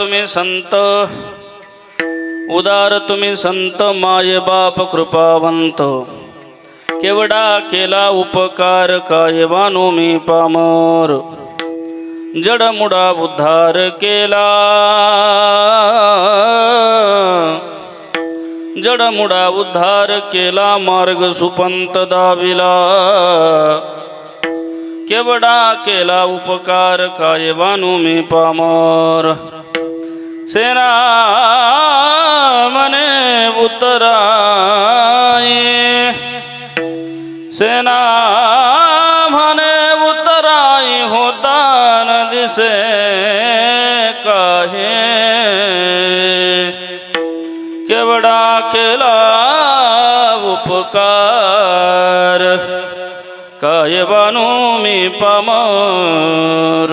तुम्ही संत, उदार तुम्ही संत, माय बाप कृपावंत. केवढा केला उपकार, काय वानू मी पामर. जडमुडा उद्धार केला, जडमुडा उद्धार केला, मार्ग सुपंत दाविला. केवढा केला उपकार, काय वानू मी पामर. सेना मने उतराई, सेना म्हणे उतराई, होता न दिसे काहे. केवढा केला उपकार, काय वानू मी पामर.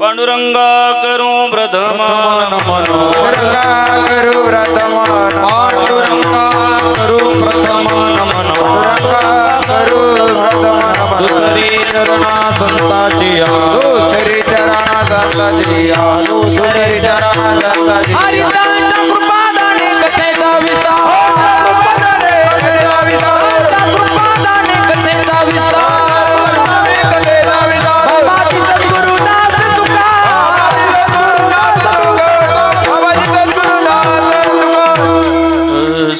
पांडुरंगा करू प्रथमान पांडुरंगा करू प्रथमान, पांडुरंगा करू प्रथमान, पांडुरंगा करू प्रथमान. दुसरी चरणा संताची, दुसरी चरणा संताची, दुसरी चरणा संताची. हरिदांच्या कृपादाने कथेचा विस्तार, कथेचा विस्तार, कृपादाने कथेचा विस्तार.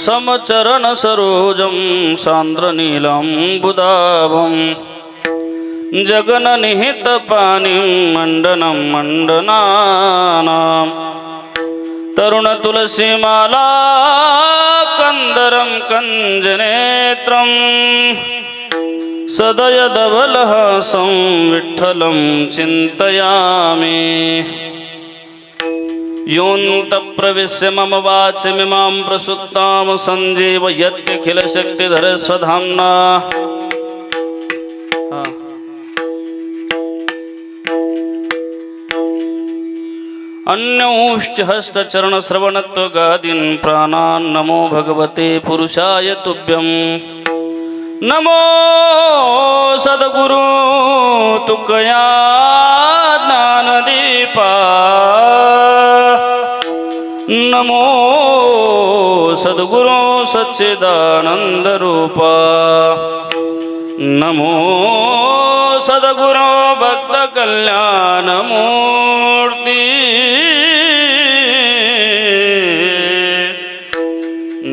समचरण सरोजं सान्द्रनीलम्बुदाभं. जगन्निहित पानिं मण्डनं मण्डनानां. तरुण तुलसीमाला कंदरं कंजनेत्रं. सदयधवलहासं विठ्ठलं चिन्तयामि. योऽन्तः प्रविश्य मम वाचमिमां प्रसुप्तां सञ्जीवयत्यखिलशक्तिधरस्वधाम्ना. अन्योश्च हस्तचरणश्रवणत्वगादीन् प्राणान् नमो भगवते पुरुषाय तुभ्यं. नमो सद्गुरु तुकया ज्ञानदीपा. नमो सद्गुरु सच्चिदानंद रूपा. नमो सद्गुरु भक्त कल्याण मूर्ति.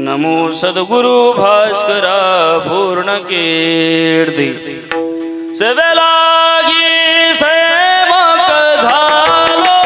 नमो सद्गुरु भास्करा पूर्ण कीर्ति. सेवेलागी सेवक झालो,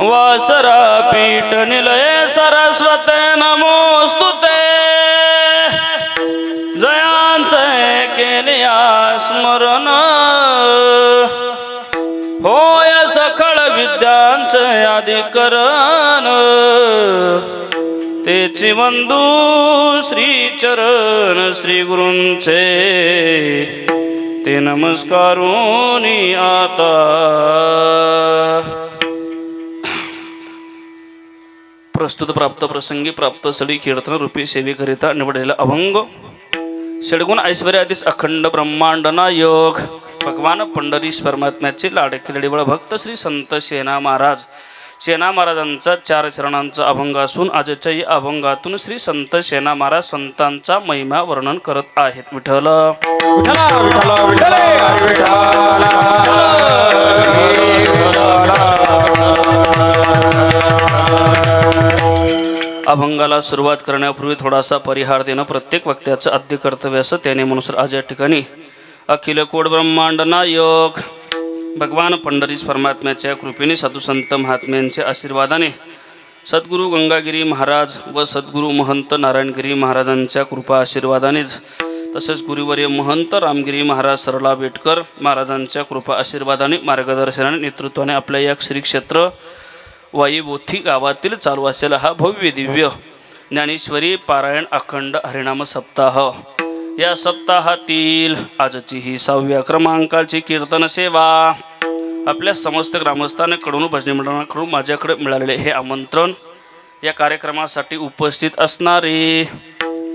वासरा पीठ निलय सरस्वते नमोस्तुते. जयांचे केलिया स्मरण, होय सकळ विद्यांचे आदिकरण. तेची वंदू श्री चरण श्री गुरूंचे, ते नमस्कारोनी आता. प्रस्तुत प्राप्त प्रसंगी प्राप्त सळी कीर्तन रूपी सेवेकरिता निवडलेला अभंग. षडगुण ऐश्वर्याधीश अखंड ब्रह्मांडना योग. भगवान पंढरीश परमात्म्याचे लाडके लढीवळ भक्त श्री संत सेना महाराज. सेना महाराजांचा 4 चरणांचा अभंग असून आजच्या या अभंगातून श्री संत सेना महाराज संतांचा महिमा वर्णन करत आहेत. विठ्ठल विठ्ठल विठ्ठल विठ्ठल अभंगाला सुरुवात करण्यापूर्वी थोडासा परिहार देणं प्रत्येक वक्त्याचं आद्य कर्तव्य असं. त्याने म्हणून आज या ठिकाणी अखिल कोट ब्रह्मांड नायक भगवान पंढरीस परमात्म्याच्या कृपेने साधू संत महात्म्यांच्या आशीर्वादाने सद्गुरू गंगागिरी महाराज व सद्गुरू महंत नारायणगिरी महाराजांच्या कृपा आशीर्वादानेच तसेच गुरुवर्य महंत रामगिरी महाराज सरला बेटकर महाराजांच्या कृपा आशीर्वादाने मार्गदर्शनाने नेतृत्वाने आपल्या या श्री क्षेत्र वाईबोथी गावातील चालू असलेला हा भव्य दिव्य ज्ञानेश्वरी पारायण अखंड हरिनाम सप्ताह या सप्ताहातील आजची ही 6व्या क्रमांकाची कीर्तन सेवा आपल्या समस्त ग्रामस्थांकडून भजनी मंडळाकडून माझ्याकडे मिळालेले हे आमंत्रण या कार्यक्रमासाठी उपस्थित असणारे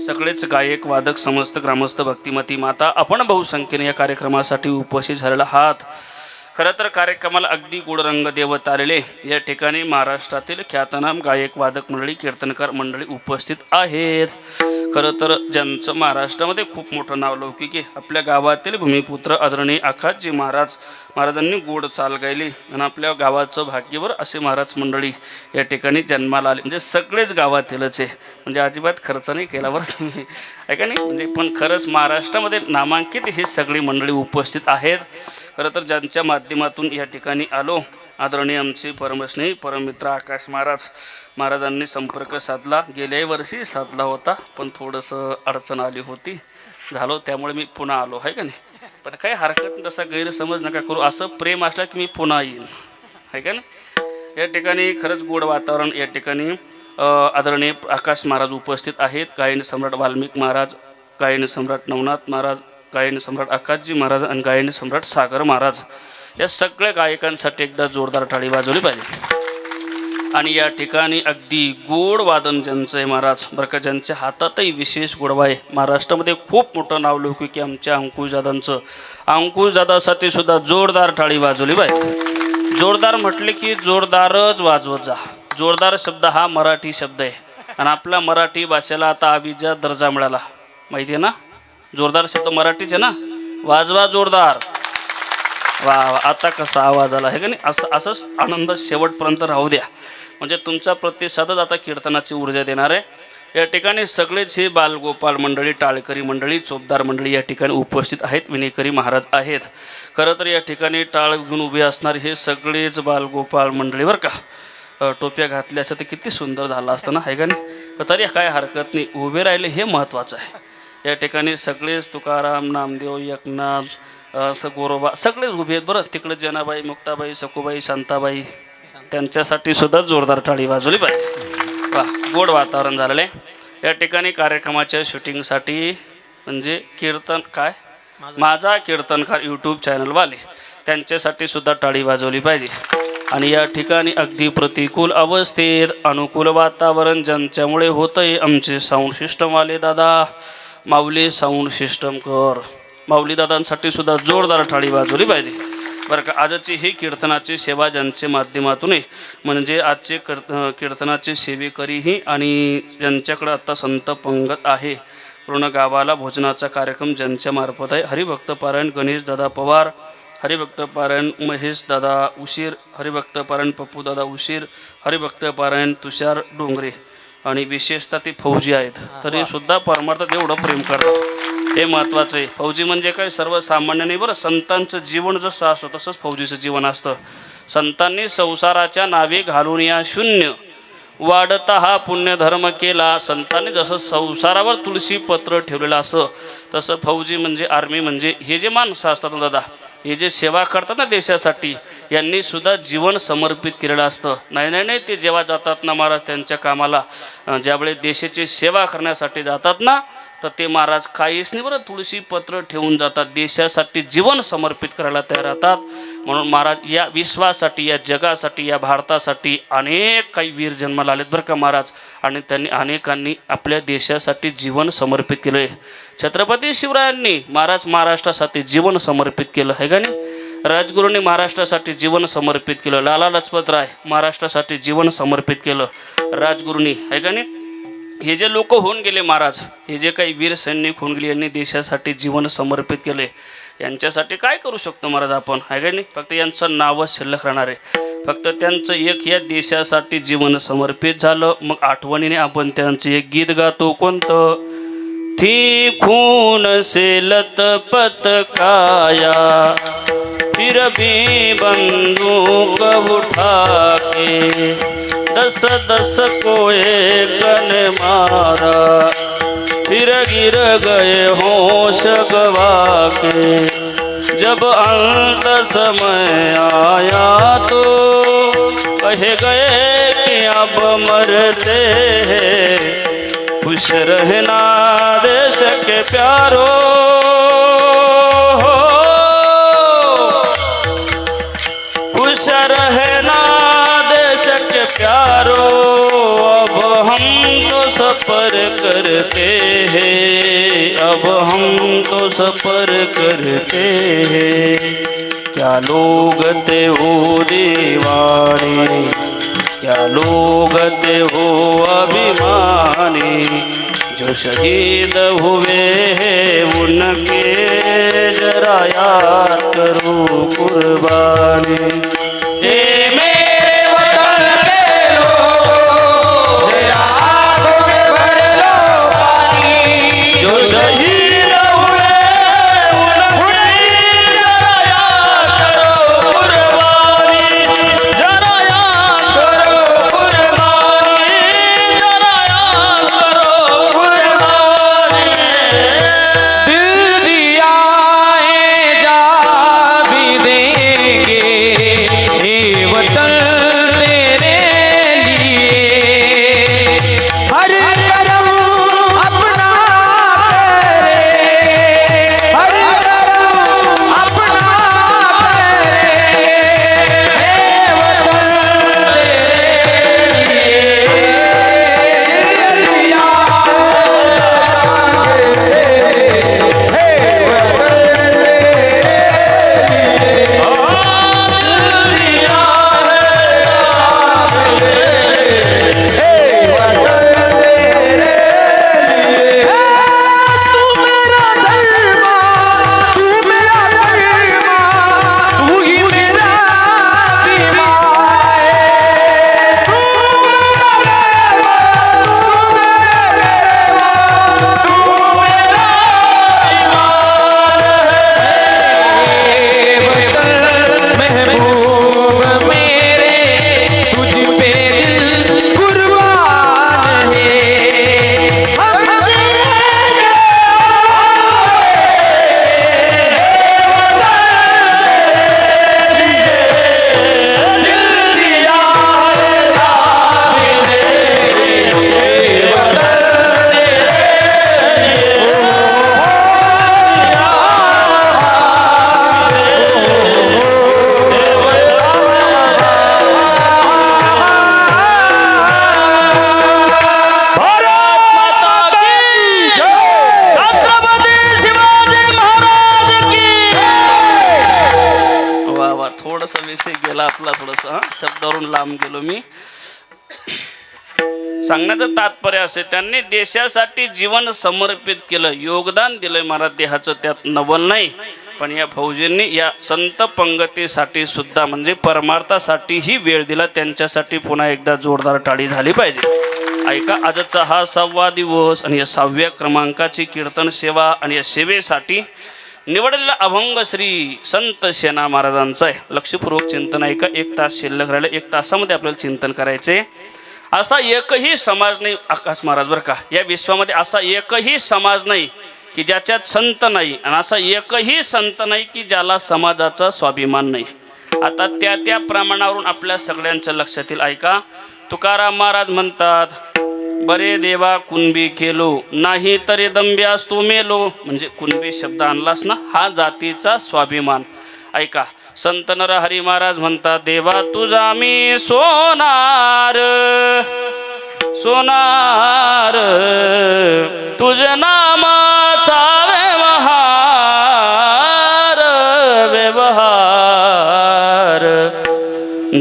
सगळेच गायक वादक समस्त ग्रामस्थ भक्तिमती माता आपण बहुसंख्येने या कार्यक्रमासाठी उपस्थित झालेला आहात. खरं तर कार्यक्रमाला अगदी गोड रंग देवत आलेले या ठिकाणी महाराष्ट्रातील ख्यातनाम गायक वादक मंडळी कीर्तनकार मंडळी उपस्थित आहेत. खरं तर ज्यांचं महाराष्ट्रामध्ये खूप मोठं नाव लौकिक आहे आपल्या गावातील भूमिपुत्र आदरणीय आखाजी महाराजांनी गोड चाल गायली आणि आपल्या गावाचं भाग्यवर असे महाराज मंडळी या ठिकाणी जन्माला आले. म्हणजे सगळेच गावातीलच आहे म्हणजे अजिबात खर्च नाही केला बरं तुम्ही आहे का नाही. म्हणजे पण खरंच महाराष्ट्रामध्ये नामांकित ही सगळी मंडळी उपस्थित आहेत. खरं तर ज्यांच्या माध्यमातून या ठिकाणी आलो आदरणीय आमचे परमस्नेही परममित्र आकाश महाराजांनी संपर्क साधला. गेल्याही वर्षी साधला होता पण थोडंसं अडचण आली होती झालो त्यामुळे मी पुन्हा आलो आहे का नाही. पण काही हरकत नाही तसा गैरसमज नका करू असं प्रेम असला की मी पुन्हा येईन आहे का नाही. या ठिकाणी खरंच गोड वातावरण या ठिकाणी आदरणीय आकाश महाराज उपस्थित आहेत. गायन सम्राट वाल्मिक महाराज गायन सम्राट नवनाथ महाराज गायन सम्राट आकाशजी महाराज आणि गायन सम्राट सागर महाराज या सगळ्या गायकांसाठी एकदा जोरदार टाळी वाजवली पाहिजे. आणि या ठिकाणी अगदी गोड वादन ज्यांचं आहे महाराज बरं का ज्यांच्या हातातही विशेष गोडवा आहे. महाराष्ट्रामध्ये खूप मोठं नाव लौकिक की आमच्या अंकुशदादांचं. अंकुशदादासाठी सुद्धा जोरदार टाळी वाजवली पाहिजे. जोरदार म्हटले की जोरदारच वाजवत जा. जोरदार शब्द हा मराठी शब्द आहे आणि आपल्या मराठी भाषेला आता अभिजात दर्जा मिळाला माहिती आहे ना. जोरदार शब्द मराठीच आहे ना. वाजवा जोरदार. वा आता कसा आवाज आला आहे का नाही. असंच आनंद शेवटपर्यंत राहू द्या म्हणजे तुमचा प्रतिसादच आता कीर्तनाची ऊर्जा देणार आहे. या ठिकाणी सगळेच हे बालगोपाल मंडळी टाळकरी मंडळी चोपदार मंडळी या ठिकाणी उपस्थित आहेत. विनेकरी महाराज आहेत. खरं तर या ठिकाणी टाळ घेऊन उभे असणारे हे सगळेच बालगोपाल मंडळी बरं का. टोप्या घातल्या असं तर किती सुंदर झालं असतं ना आहे का नाही. तरी काय हरकत नाही उभे राहिले हे महत्त्वाचं आहे. या ठिकाणी सगळेच तुकाराम नामदेव एकनाथ गोरोबा सगळेच उभे आहेत बरं. तिकडे जनाबाई मुक्ताबाई सखूबाई शांताबाई त्यांच्यासाठी सुद्धा जोरदार टाळी वाजवली पाहिजे. वा गोड वातावरण झालेलं आहे. या ठिकाणी कार्यक्रमाच्या शूटिंगसाठी म्हणजे कीर्तन काय माझा कीर्तनकार यूट्यूब चॅनलवाले त्यांच्यासाठी सुद्धा टाळी वाजवली पाहिजे. आणि या ठिकाणी अगदी प्रतिकूल अवस्थेत अनुकूल वातावरण ज्यांच्यामुळे होतं आहे आमचे साऊंड सिस्टमवाले दादा माऊली साऊंड सिस्टम कर माऊली दादांसाठी सुद्धा जोरदार टाळी वाजवली पाहिजे बरं का. आजची ही कीर्तनाची सेवा ज्यांच्या माध्यमातून आहे म्हणजे आजचे कीर्तनाचे सेवेकरीही आणि ज्यांच्याकडे आत्ता संत पंगत आहे पूर्ण गावाला भोजनाचा कार्यक्रम ज्यांच्या मार्फत आहे. हरिभक्त पारायण गणेश दादा पवार हरिभक्त पारायण महेश दादा उशीर हरिभक्त पारायण पप्पू दादा उशीर हरिभक्त पारायण तुषार डोंगरे आणि विशेषतः ते फौजी आहेत तरी सुद्धा परमार्थात एवढं प्रेम करतात हे महत्त्वाचं आहे. फौजी म्हणजे काय सर्वसामान्य नाही बरं. संतांचं जीवन जसं असतं तसंच फौजीचं जीवन असतं. संतांनी संसाराच्या नावे घालून या शून्य वाढता हा पुण्यधर्म केला. संतांनी जसं संसारावर तुळशी पत्र ठेवलेलं असं तसं फौजी म्हणजे आर्मी म्हणजे हे जे माणसं असतात ना दादा हे जे सेवा करतात ना देशासाठी यांनी सुद्धा जीवन समर्पित केलेलं असतं. नाही ते जेव्हा जातात ना महाराज त्यांच्या कामाला ज्यावेळेस देशाची सेवा करण्यासाठी जातात ना तर ते महाराज काहीच नाही बरं तुळशी पत्र ठेवून जातात. देशासाठी जीवन समर्पित करायला तयार राहतात. म्हणून महाराज या विश्वासाठी या जगासाठी या भारतासाठी अनेक काही वीर जन्माला आलेत बरं का महाराज. आणि त्यांनी अनेकांनी आपल्या देशासाठी जीवन समर्पित केलं आहे. छत्रपती शिवरायांनी महाराज महाराष्ट्रासाठी जीवन समर्पित केलं आहे का नाही. राजगुरूंनी महाराष्ट्रासाठी जीवन समर्पित केलं. लाला लजपत राय महाराष्ट्रासाठी जीवन समर्पित केलं राजगुरूंनी आहे का नाही. हे जे लोक होऊन गेले महाराज हे जे काही वीर सैनिक होऊन गेले यांनी देशासाठी जीवन समर्पित केले. यांच्यासाठी काय करू शकतो महाराज आपण आहे का नाही. फक्त यांचं नावच शिल्लक राहणार आहे. फक्त त्यांचं एक या देशासाठी जीवन समर्पित झालं मग आठवणीने आपण त्यांचं एक गीत गातो. कोणतं थी खून से लतपत काया फिर भी बंदूक उठा के 10-10 को एक ने मारा फिर गिर गए होश गवा के जब अंत समय आया तो कह गए कि अब मरते हैं खुश रहना देश के प्यारो खुश रहना देश के प्यारो अब हम तो सफर करते हैं अब हम तो सफर करते हैं क्या लोग थे वो दीवाने क्या लोग थे वो अभिमानी जो शहीद हुए हैं उनके जरा याद करो कुर्बानी ए मेरे वतन के लोगों तेरा आंखों में भर लो पानी जो शहीद हुए उनके जरा याद करो कुर्बानी जरा याद करो कुर्बानी जरा याद करो कुर्बानी दिल दिया है जा भी देंगे ये वतन तेरे लिए हर करम अपना करे हर करम अपना करे हे वतन तेरे लिए तू मेरा धर्मा तू मेरा धर्मा तू ही मेरा बीमार है तू मेरा धर्मा तू मेरा बीमार है वतन महबूब मेरे तुझ पे दिल कुर्बान है हम भारत माता की छत्रपती शिवाजी महाराज की वा वा थोडस विषय गेला आपला थोडस शब्दावरून लांब गेलो मी सांगण्याचं तात्पर्य असे त्यांनी देशासाठी जीवन समर्पित केलं योगदान दिलंय महाराज देहाचं त्यात नवल नाही पण या फौजींनी या संत पंगतीसाठी सुद्धा म्हणजे परमार्थासाठीही वेळ दिला त्यांच्यासाठी पुन्हा एकदा जोरदार टाळी झाली पाहिजे ऐका आजचा हा 6वा दिवस आणि या 6व्या क्रमांकाची कीर्तन सेवा आणि या सेवेसाठी निवडलेला अभंग श्री संत सेना महाराजांचा आहे लक्षपूर्वक चिंतन ऐका 1 तास शिल्लक राहिलं 1 तासामध्ये आपल्याला चिंतन करायचे असा एकही समाज नाही आकाश महाराज बरं का या विश्वामध्ये असा एकही समाज नाही की ज्याच्यात संत नाही आणि असा एकही संत नाही की ज्याला समाजाचा स्वाभिमान नाही आता त्या प्रमाणावरून आपल्या सगळ्यांच्या लक्षात येईल ऐका तुकाराम महाराज म्हणतात बरे देवा कुणबी केलो नाही तरी दंब्यास तू मेलो म्हणजे कुणबी शब्द आणलास ना हा जातीचा स्वाभिमान ऐका संत नरहरी महाराज म्हणतात देवा तुझा मी सोनार सोनार तुझ नामाचा व्यवहार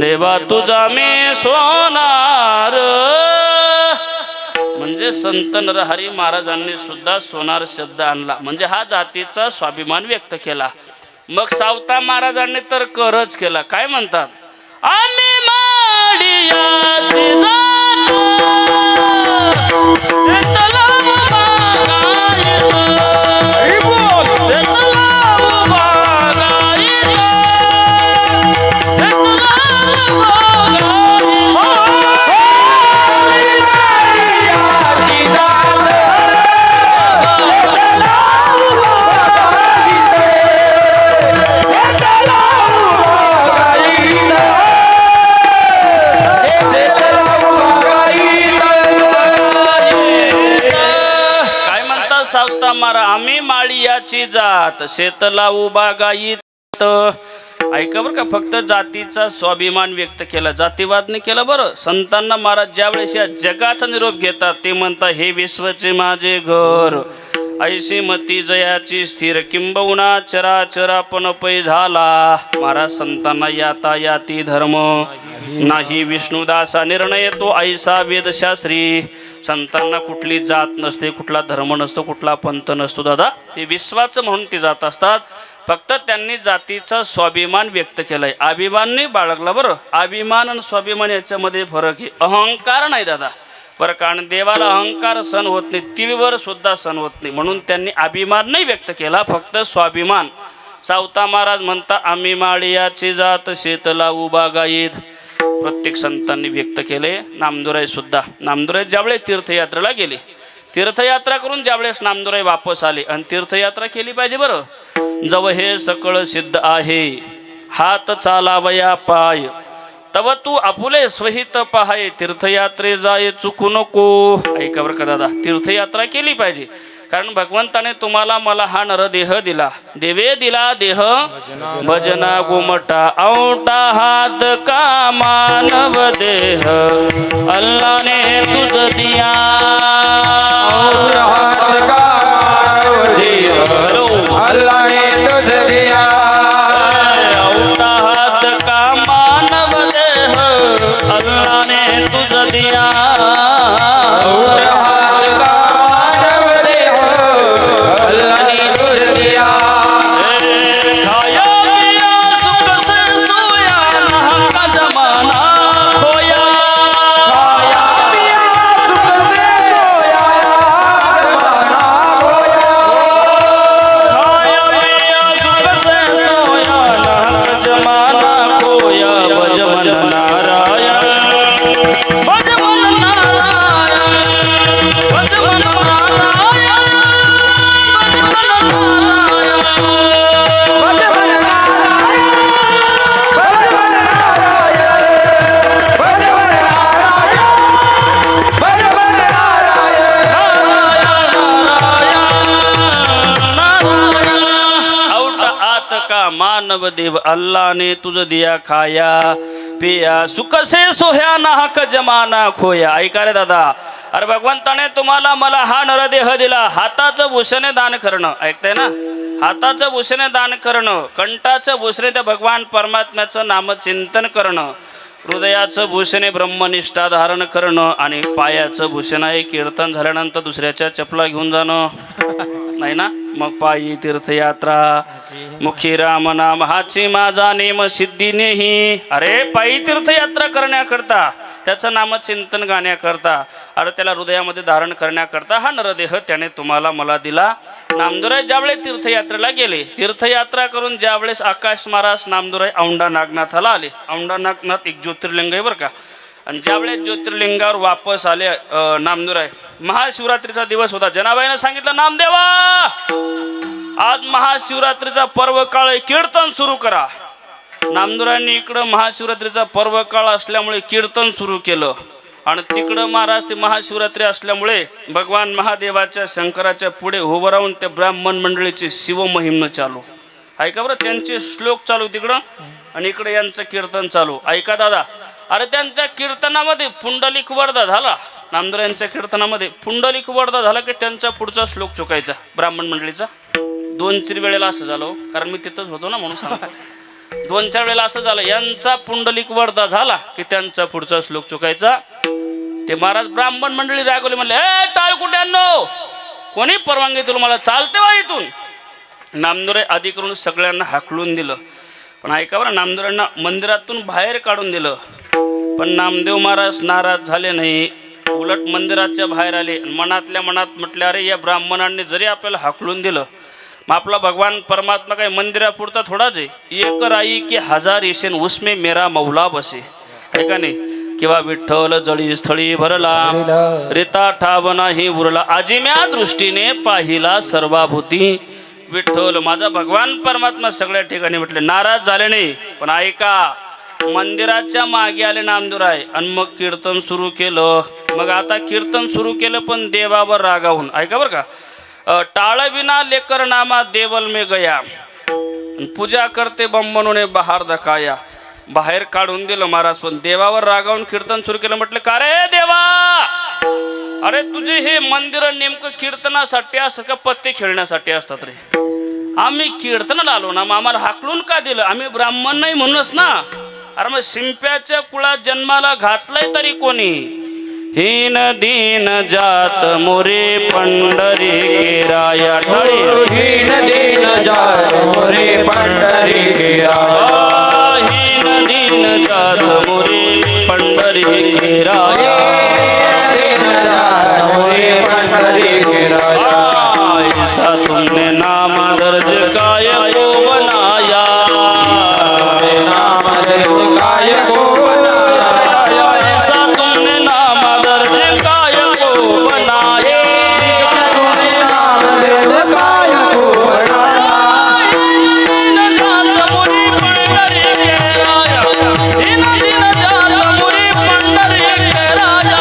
देवा तुझा मी सोनार म्हणजे संत नरहरी महाराजांनी सुद्धा सोनार शब्द आणला म्हणजे हा जातीचा स्वाभिमान व्यक्त केला मग सावता महाराजांनी तर करच केला काय म्हणतात आम्ही माडियाची जातो शेतला बागायत शेतला बागायत सावता मारा आम्ही माळियाची जात शेतला उभा गायीत. ऐका बरं का, फक्त जातीचा स्वाभिमान व्यक्त केला, जातीवाद नाही केला. बरं, संतांना महाराज ज्यावेळेस या जगाचा निरोप घेतात ते म्हणतात हे विश्वचे माझे घर, ऐशी मती जयाची स्थिर किंबहुना चराचरापण पै झाला. महाराज संतांना याता याती धर्म नाही विष्णुदासा निर्णय तो ऐसा वेदशास्त्री. संतांना कुठली जात नसते, कुठला धर्म नसतो, कुठला पंथ नसतो दादा, ते विश्वाचं म्हणून ते जात असतात. फक्त त्यांनी जातीचा स्वाभिमान व्यक्त केलाय, अभिमान नाही बाळगला. बरं, अभिमान आणि स्वाभिमान याच्यामध्ये फरक आहे, अहंकार नाही दादा. बरं, कारण देवाला अहंकार सण होत नाही, तिळवर सुद्धा सण होत नाही, म्हणून त्यांनी अभिमान नाही व्यक्त केला, फक्त स्वाभिमान. सावता महाराज म्हणता आम्ही माळियाची जात शेतला उभा गायीत. प्रत्येक संतांनी व्यक्त केले. नामदुराई सुद्धा, नामदुराई ज्यावेळेस तीर्थयात्रेला गेले, तीर्थयात्रा करून ज्यावेळेस नामदुराई वापस आले, आणि तीर्थयात्रा केली पाहिजे. बरं, जव हे सकळ सिद्ध आहे हात चालावया पाय, तव तू आपुले स्वहित पाहाय तीर्थयात्रे जाय चुकू नको. ऐका बरं का दादा, तीर्थयात्रा केली पाहिजे, कारण भगवंताने तुम्हाला मला हा नरदेह दिला. देवे दिला देह भजना गोमटा औटा हात का मानव देह अल्लाने तुझ दिया. अल्लाह ने तुझ दिया, औटा हात का मानव देह अल्लाह ने तुझ दिया. अल्लाह ने तुझ दिया. खाया पिया सुख से सोया नहा का जमाना खोया. खाया पिया सुख से सोया जमाना खोया. खाया पिया सुख से सोया नहा का जमाना खोया. भज मन नारायण, भज मन नारायण, भज मन नारायण, भज मन नारायण. भजन नारायण, भजन नारायण, भजन नारायण, भजन नारायण. औट आत का मानव देव अल्लाह ने तुझ दिया खाया पिया सुख से सोह्या नाहक जमाना खोया. ऐका रे दादा, अरे भगवंताने तुम्हाला मला हा नरदेह दिला, हाताचं भूषणे दान करणं. ऐकताय ना, हाताचं भूषणे दान करणं, कंठाचं भूषणे त्या भगवान परमात्म्याचं नामचिंतन करणं, हृदयाचं भूषणे ब्रह्मनिष्ठा धारण करणं, आणि पायाचं भूषण आहे कीर्तन झाल्यानंतर दुसऱ्याच्या चपला घेऊन जाणं. नाही ना, मग पायी तीर्थयात्रा मुखी राम नाम हाची माझा नेम सिद्धीनेही. अरे पायी तीर्थयात्रा करण्याकरता, त्याचं नामचिंतन गाण्याकरता, अरे त्याला हृदयामध्ये धारण करण्याकरता हा नरदेह त्याने तुम्हाला मला दिला. नामदुराई ज्यावेळेस तीर्थयात्रेला गेले, तीर्थयात्रा करून ज्यावेळेस आकाश महाराज नामदुराई औंढा नागनाथाला आले. औंढा नागनाथ एक ज्योतिर्लिंग आहे बरं का, आणि ज्यावेळेस ज्योतिर्लिंगावर वापस आले नामदुराई, महाशिवरात्रीचा दिवस होता. जनाबाईनं सांगितलं नामदेवा आज महाशिवरात्रीचा पर्व काळ आहे, कीर्तन सुरू करा. नामदुरांनी इकडं महाशिवरात्रीचा पर्व काळ असल्यामुळे कीर्तन सुरू केलं, आणि तिकडं महाराज ते महाशिवरात्री असल्यामुळे भगवान महादेवाच्या शंकराच्या पुढे उभं राहून त्या ब्राह्मण मंडळीची शिवमहिम चालू. ऐका बरं, त्यांचे श्लोक चालू तिकडं, आणि इकडे यांचं कीर्तन चालू. ऐका दादा, अरे त्यांच्या कीर्तनामध्ये पुंडलिक वरदा झाला. नामदेव यांच्या कीर्तनामध्ये पुंडलिक वरदा झाला की त्यांचा पुढचा श्लोक चुकायचा ब्राह्मण मंडळीचा. 2-4 वेळेला असं झालं, कारण मी तिथंच होतो ना म्हणून सांगतो. 2-4 वेळेला असं झालं, यांचा पुंडलिक वरदा झाला की त्यांचा पुढचा श्लोक चुकायचा. ते महाराज ब्राह्मण मंडळी रागवले, म्हणले ए टाळकुट्यांनो, कोणी परवानगी दिली मला, चालते वा इथून. नामदेव आधी करून सगळ्यांना हाकलून दिलं, पण ऐका बरं, नामदेवांना मंदिरातून बाहेर काढून दिलं, पण नामदेव महाराज नाराज झाले नाही. उलट मंदिराच्या बाहेर आले, मनातल्या मनात म्हटले अरे या ब्राह्मणांनी जरी आपल्याला हाकलून दिलं, मग आपला भगवान परमात्मा काय मंदिरापुरता थोडाच आहे. एक राई की 1000 येशेन उसमे मेरा मौला बसे. आहे का नाही, किंवा विठ्ठल जळी स्थळी भरला, रेता ठाव नाही उरला, आजिम्या दृष्टीने पाहिला सर्वाभूती. विठ्ठल माझा भगवान परमात्मा सगळ्या ठिकाणी म्हटले, नाराज झाले नाही. पण ऐका, मंदिराच्या मागे आले नामदेवराय, आणि मग कीर्तन सुरू केलं. मग आता कीर्तन सुरू केलं पण देवावर रागावून. ऐका बरं का, टाळविना लेकर नामा देवल में गया, पूजा करते बंबनोने बाहेर धकाया. बाहेर काढून दिलं महाराज, पण देवावर रागावून कीर्तन सुरू केलं. म्हटलं का रे देवा, अरे तुझे हे मंदिर नेमकं कीर्तनासाठी असतात का पत्ते खेळण्यासाठी असतात रे? आम्ही कीर्तनाला आलो ना, मग आम्हाला हाकलून का दिलं? आम्ही ब्राह्मण नाही म्हणूनच ना. अरे मग शिंप्याच्या कुळात जन्माला घातलंय तरी कोणी? हीन दीन जात मोरे पंढरी केराया टाळी. हीन दीन जात मोरे पंढरी केराया. हीन दीन जात मोरे पंढरी केराया. दीन जात मोरे पंढरी केराया. ऐसा तुमने नाम दर्ज काय को बनाया. नाम दर्ज काय को बनाया. ऐसा तुमने नाम दर्ज काय को बनाया. नाम दर्ज काय को बनाया. दीन जात मोरी पंढरी केराया. दीन दीन जात मोरी पंढरी केराया.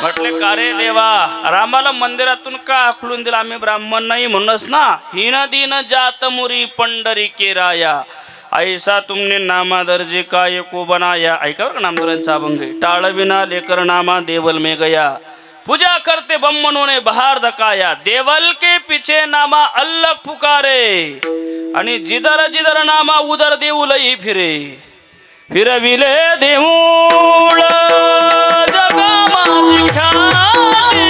म्हटले का रे देवा, रामाला मंदिरातून का हाकलून दिला? आम्ही ब्राह्मण नाही म्हणूनच ना. हीन दीन जात मुरी पंढरी केराया. ऐसा तुमने नामा दर्जे काय को बनाया. ऐका बरं का नामदारांचा अभंग. टाळविना लेकर नामा देवल में गया, पूजा करते ब्राह्मणों ने बाहर धकाया. देवल के पीछे नामा अल्लाह पुकारे, आणि जिधर जिधर नामा उधर देऊलही फिरे. फिरविले देऊळ जगा माझी ख्याती.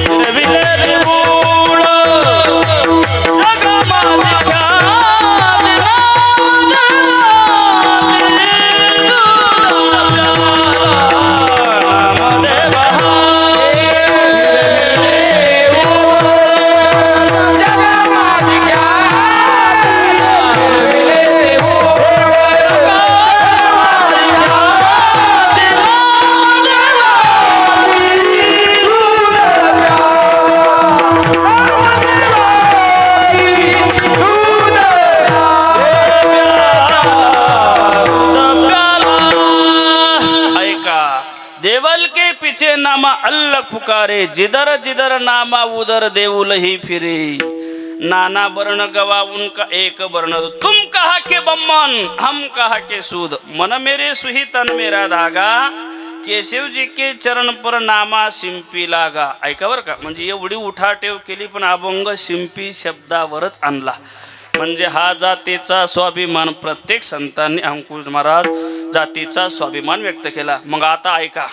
फिरविले देऊळ जगा माझी ख्याती. देवल के पीछे नामा अल्लाह पुकारे. जिधर जिधर नामा उधर देऊल ही फिरे. नाना वर्ण गवा उनका एक वर्ण. तुम कहा के बम्मन हम कहा के सूद. मन मेरे सुही तन मेरा धागा. केशव जी के चरण पर नामा शिंपी लागा. ऐका बरं का, म्हणजे एवढी उठाटेव केली पण अभंग शिंपी शब्दावरच आणला. म्हणजे हा जातीचा स्वाभिमान प्रत्येक संतांनी अंकुश महाराज जातीचा स्वाभिमान व्यक्त केला. मग आता ऐका,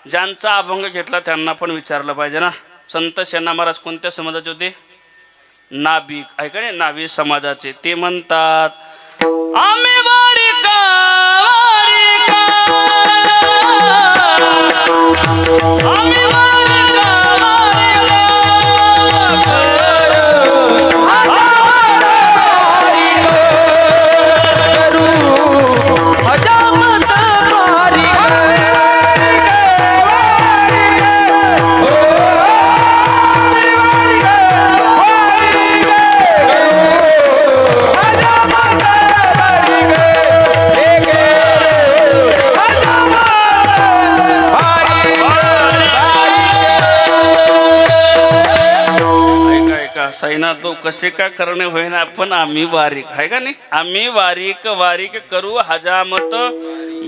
ज्यांचा अभंग घेतला त्यांना पण विचारलं पाहिजे ना. संत शेना महाराज कोणत्या समाजाचे होते? नाभिक. ऐका नाही, नाभी समाजाचे. ते म्हणतात आम्ही वारिका वारिका, आम्ही वारिका साईनाथ भाऊ कसे का करणे होईना, पण आम्ही वारीक आहे का नाही. आम्ही वारीक वारीक करू हजामत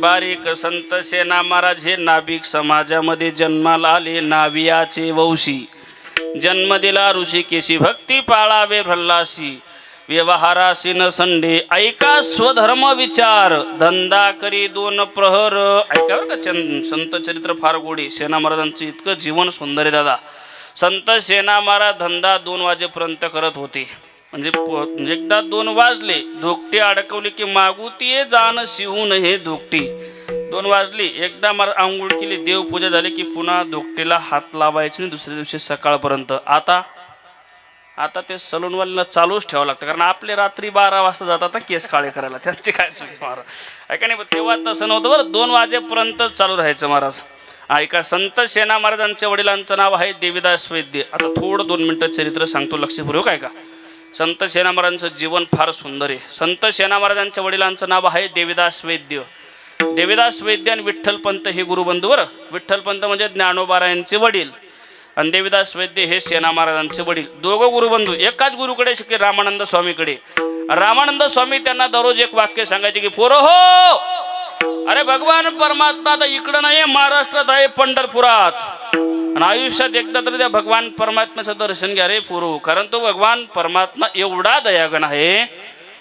बारीक. संत सेना महाराज हे नाभिक समाजामध्ये जन्माला आले. नावियाचे वंशी. जन्म दिला ऋषिकेशी. भक्ती पाळावे भल्लाशी. व्यवहाराशी न संडे. ऐका स्वधर्म विचार. धंदा करी दोन प्रहर. ऐका बरं का, संत चरित्र फार गोडी. सेना महाराजांचं इतकं जीवन सुंदर आहे दादा. संत सेना महाराज धंदा 2 वाजेपर्यंत करत होते. म्हणजे एकदा 2 वाजले, धोकटी अडकवली की मागुतीये जाण शिवून हे धोकटी. 2 वाजली एकदा मला आंघोळ केली देवपूजा झाली की पुन्हा धोकटीला हात लावायचे नाही दुसऱ्या दिवशी सकाळपर्यंत. आता ते सलूनवाल्यांना चालूच ठेवावं लागतं कारण आपले रात्री 12 वाजता जातात ना केस काळे करायला त्यांचे काय चुकी महाराज ऐका नाही. तेव्हा तसं नव्हतं बरं 2 वाजेपर्यंत चालू राहायचं महाराज. ऐका संत सेना महाराजांच्या वडिलांचं नाव आहे देवीदास वैद्य. आता थोडं 2 मिनिटं चरित्र सांगतो लक्षपूर्वक ऐका. संत सेना महाराजांचं जीवन फार सुंदर आहे. संत सेना महाराजांच्या वडिलांचं नाव आहे देवीदास वैद्य. देवीदास वैद्य आणि विठ्ठलपंत हे गुरुबंधू बरं. विठ्ठलपंत म्हणजे ज्ञानोबारायांचे वडील आणि देवीदास वैद्य हे सेना महाराजांचे वडील. दोघं गुरुबंधू एकाच गुरुकडे शिकले रामानंद स्वामीकडे. रामानंद स्वामी त्यांना दररोज एक वाक्य सांगायचे की पोरं हो अरे भगवान परमात्मा आता इकडं नाही महाराष्ट्रात आहे पंढरपुरात आणि आयुष्यात एकदा तरी त्या भगवान परमात्म्याचं दर्शन घ्या रे पोरू कारण तो भगवान परमात्मा एवढा दयागण आहे.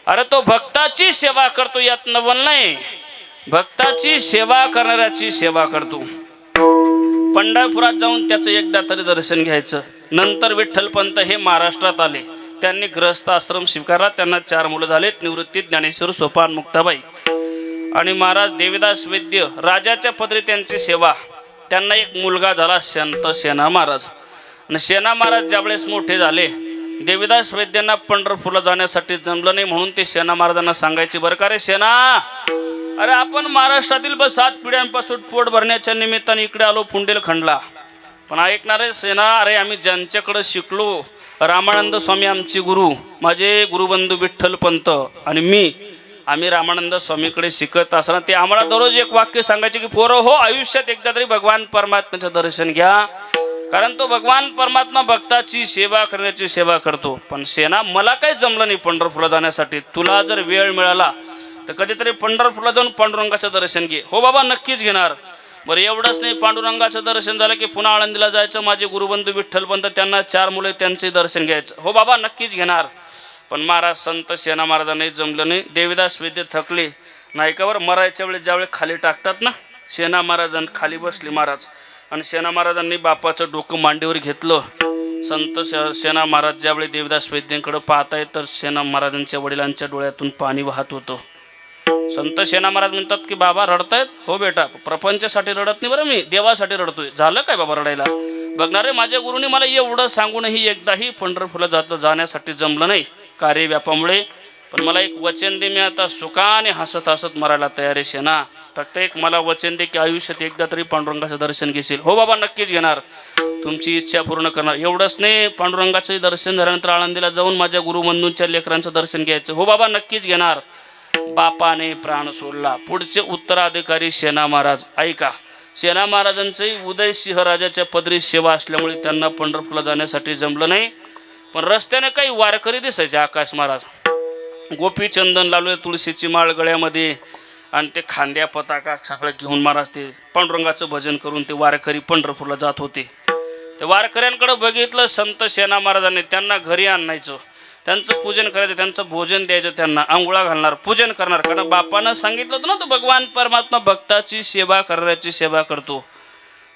अरे तो भक्ताची सेवा करतो यात नवल नाही. भक्ताची सेवा करणाऱ्याची सेवा करतो. पंढरपुरात जाऊन त्याचं एकदा तरी दर्शन घ्यायचं. नंतर विठ्ठलपंत हे महाराष्ट्रात आले. त्यांनी गृहस्थ आश्रम स्वीकारला. त्यांना 4 मुलं झालेत निवृत्ती ज्ञानेश्वर सोपान मुक्ताबाई आणि महाराज देवीदास वैद्य राजाच्या पदरी त्यांची सेवा. त्यांना एक मुलगा झाला संत सेना महाराज. आणि सेना महाराज ज्यावेळेस मोठे झाले देवीदास वैद्यांना पंढरपूरला जाण्यासाठी जमलं नाही म्हणून ते सेना महाराजांना सांगायचे बरं का रे सेना अरे आपण महाराष्ट्रातील 7 पिढ्यांपासून पोट भरण्याच्या निमित्ताने इकडे आलो बुंदेलखंडला. पण ऐकणारे सेना अरे आम्ही ज्यांच्याकडे शिकलो रामानंद स्वामी आमचे गुरु माझे गुरुबंधू विठ्ठलपंत आणि आम्ही रामानंद स्वामीकडे शिकत असताना ते आम्हाला दररोज एक वाक्य सांगायचे की पोरं हो आयुष्यात एकदा तरी भगवान परमात्म्याचं दर्शन घ्या कारण तो भगवान परमात्मा भक्ताची सेवा करण्याची सेवा करतो. पण सेना मला काही जमलं नाही पंढरपूरला जाण्यासाठी. तुला जर वेळ मिळाला तर कधीतरी पंढरपूरला जाऊन पांडुरंगाचं दर्शन घे. हो बाबा नक्कीच घेणार. बरं एवढंच नाही पांडुरंगाचं दर्शन झालं की पुन्हा आळंदीला जायचं. माझे गुरुबंधू विठ्ठलपंत त्यांना 4 मुलं त्यांचे दर्शन घ्यायचं. हो बाबा नक्कीच घेणार. पण महाराज संत सेना महाराजांनाही जमलं नाही. देवीदास वैद्य थकले नायकावर मरायच्या वेळेस ज्यावेळेस खाली टाकतात ना सेना महाराजांनी खाली बसले महाराज आणि सेना महाराजांनी बापाचं डोकं मांडीवर घेतलं. संत सेना महाराज ज्यावेळी देवीदास वैद्यांकडे पाहताय तर सेना महाराजांच्या वडिलांच्या डोळ्यातून पाणी वाहत होतं. संत सेना महाराज म्हणतात की बाबा रडतायत. हो बेटा प्रपंचासाठी रडत नाही बरं मी देवासाठी रडतोय. झालं काय बाबा रडायला. बघणारे माझ्या गुरुनी मला एवढं सांगूनही एकदाही पंढरपूरला जाण्यासाठी जमलं नाही कार्यव्यापामुळे. पण मला एक वचन दे मी आता सुखाने हसत हसत मरायला तयार आहे सेना. फक्त एक मला वचन दे की आयुष्यात एकदा तरी पांडुरंगाचं दर्शन घेशील. हो बाबा नक्कीच घेणार. तुमची इच्छा पूर्ण करणार. एवढंच नाही पांडुरंगाचं दर्शन झाल्यानंतर आळंदीला जाऊन माझ्या गुरुबंधूंच्या लेकरांचं दर्शन घ्यायचं. हो बाबा नक्कीच घेणार. बापाने प्राण सोडला. पुढचे उत्तराधिकारी सेना महाराज. ऐका सेना महाराजांचंही उदयसिंह राजाच्या पदरी सेवा असल्यामुळे त्यांना पंढरपूरला जाण्यासाठी जमलं नाही. पण रस्त्याने काही वारकरी दिसायचे. आकाश महाराज गोपीचंदन लावले तुळशीची माळ गळ्यामध्ये आणि ते खांद्या पताका सगळं घेऊन महाराज ते पांडुरंगाचं भजन करून ते वारकरी पंढरपूरला जात होते. ते वारकऱ्यांकडे बघितलं संत सेना महाराजांनी त्यांना घरी आणायचं. त्यांचं पूजन करायचं. त्यांचं भोजन द्यायचं. त्यांना आंघोळा घालणार पूजन करणार. कारण बापानं सांगितलं होतं ना तो भगवान परमात्मा भक्ताची सेवा करण्याची सेवा करतो.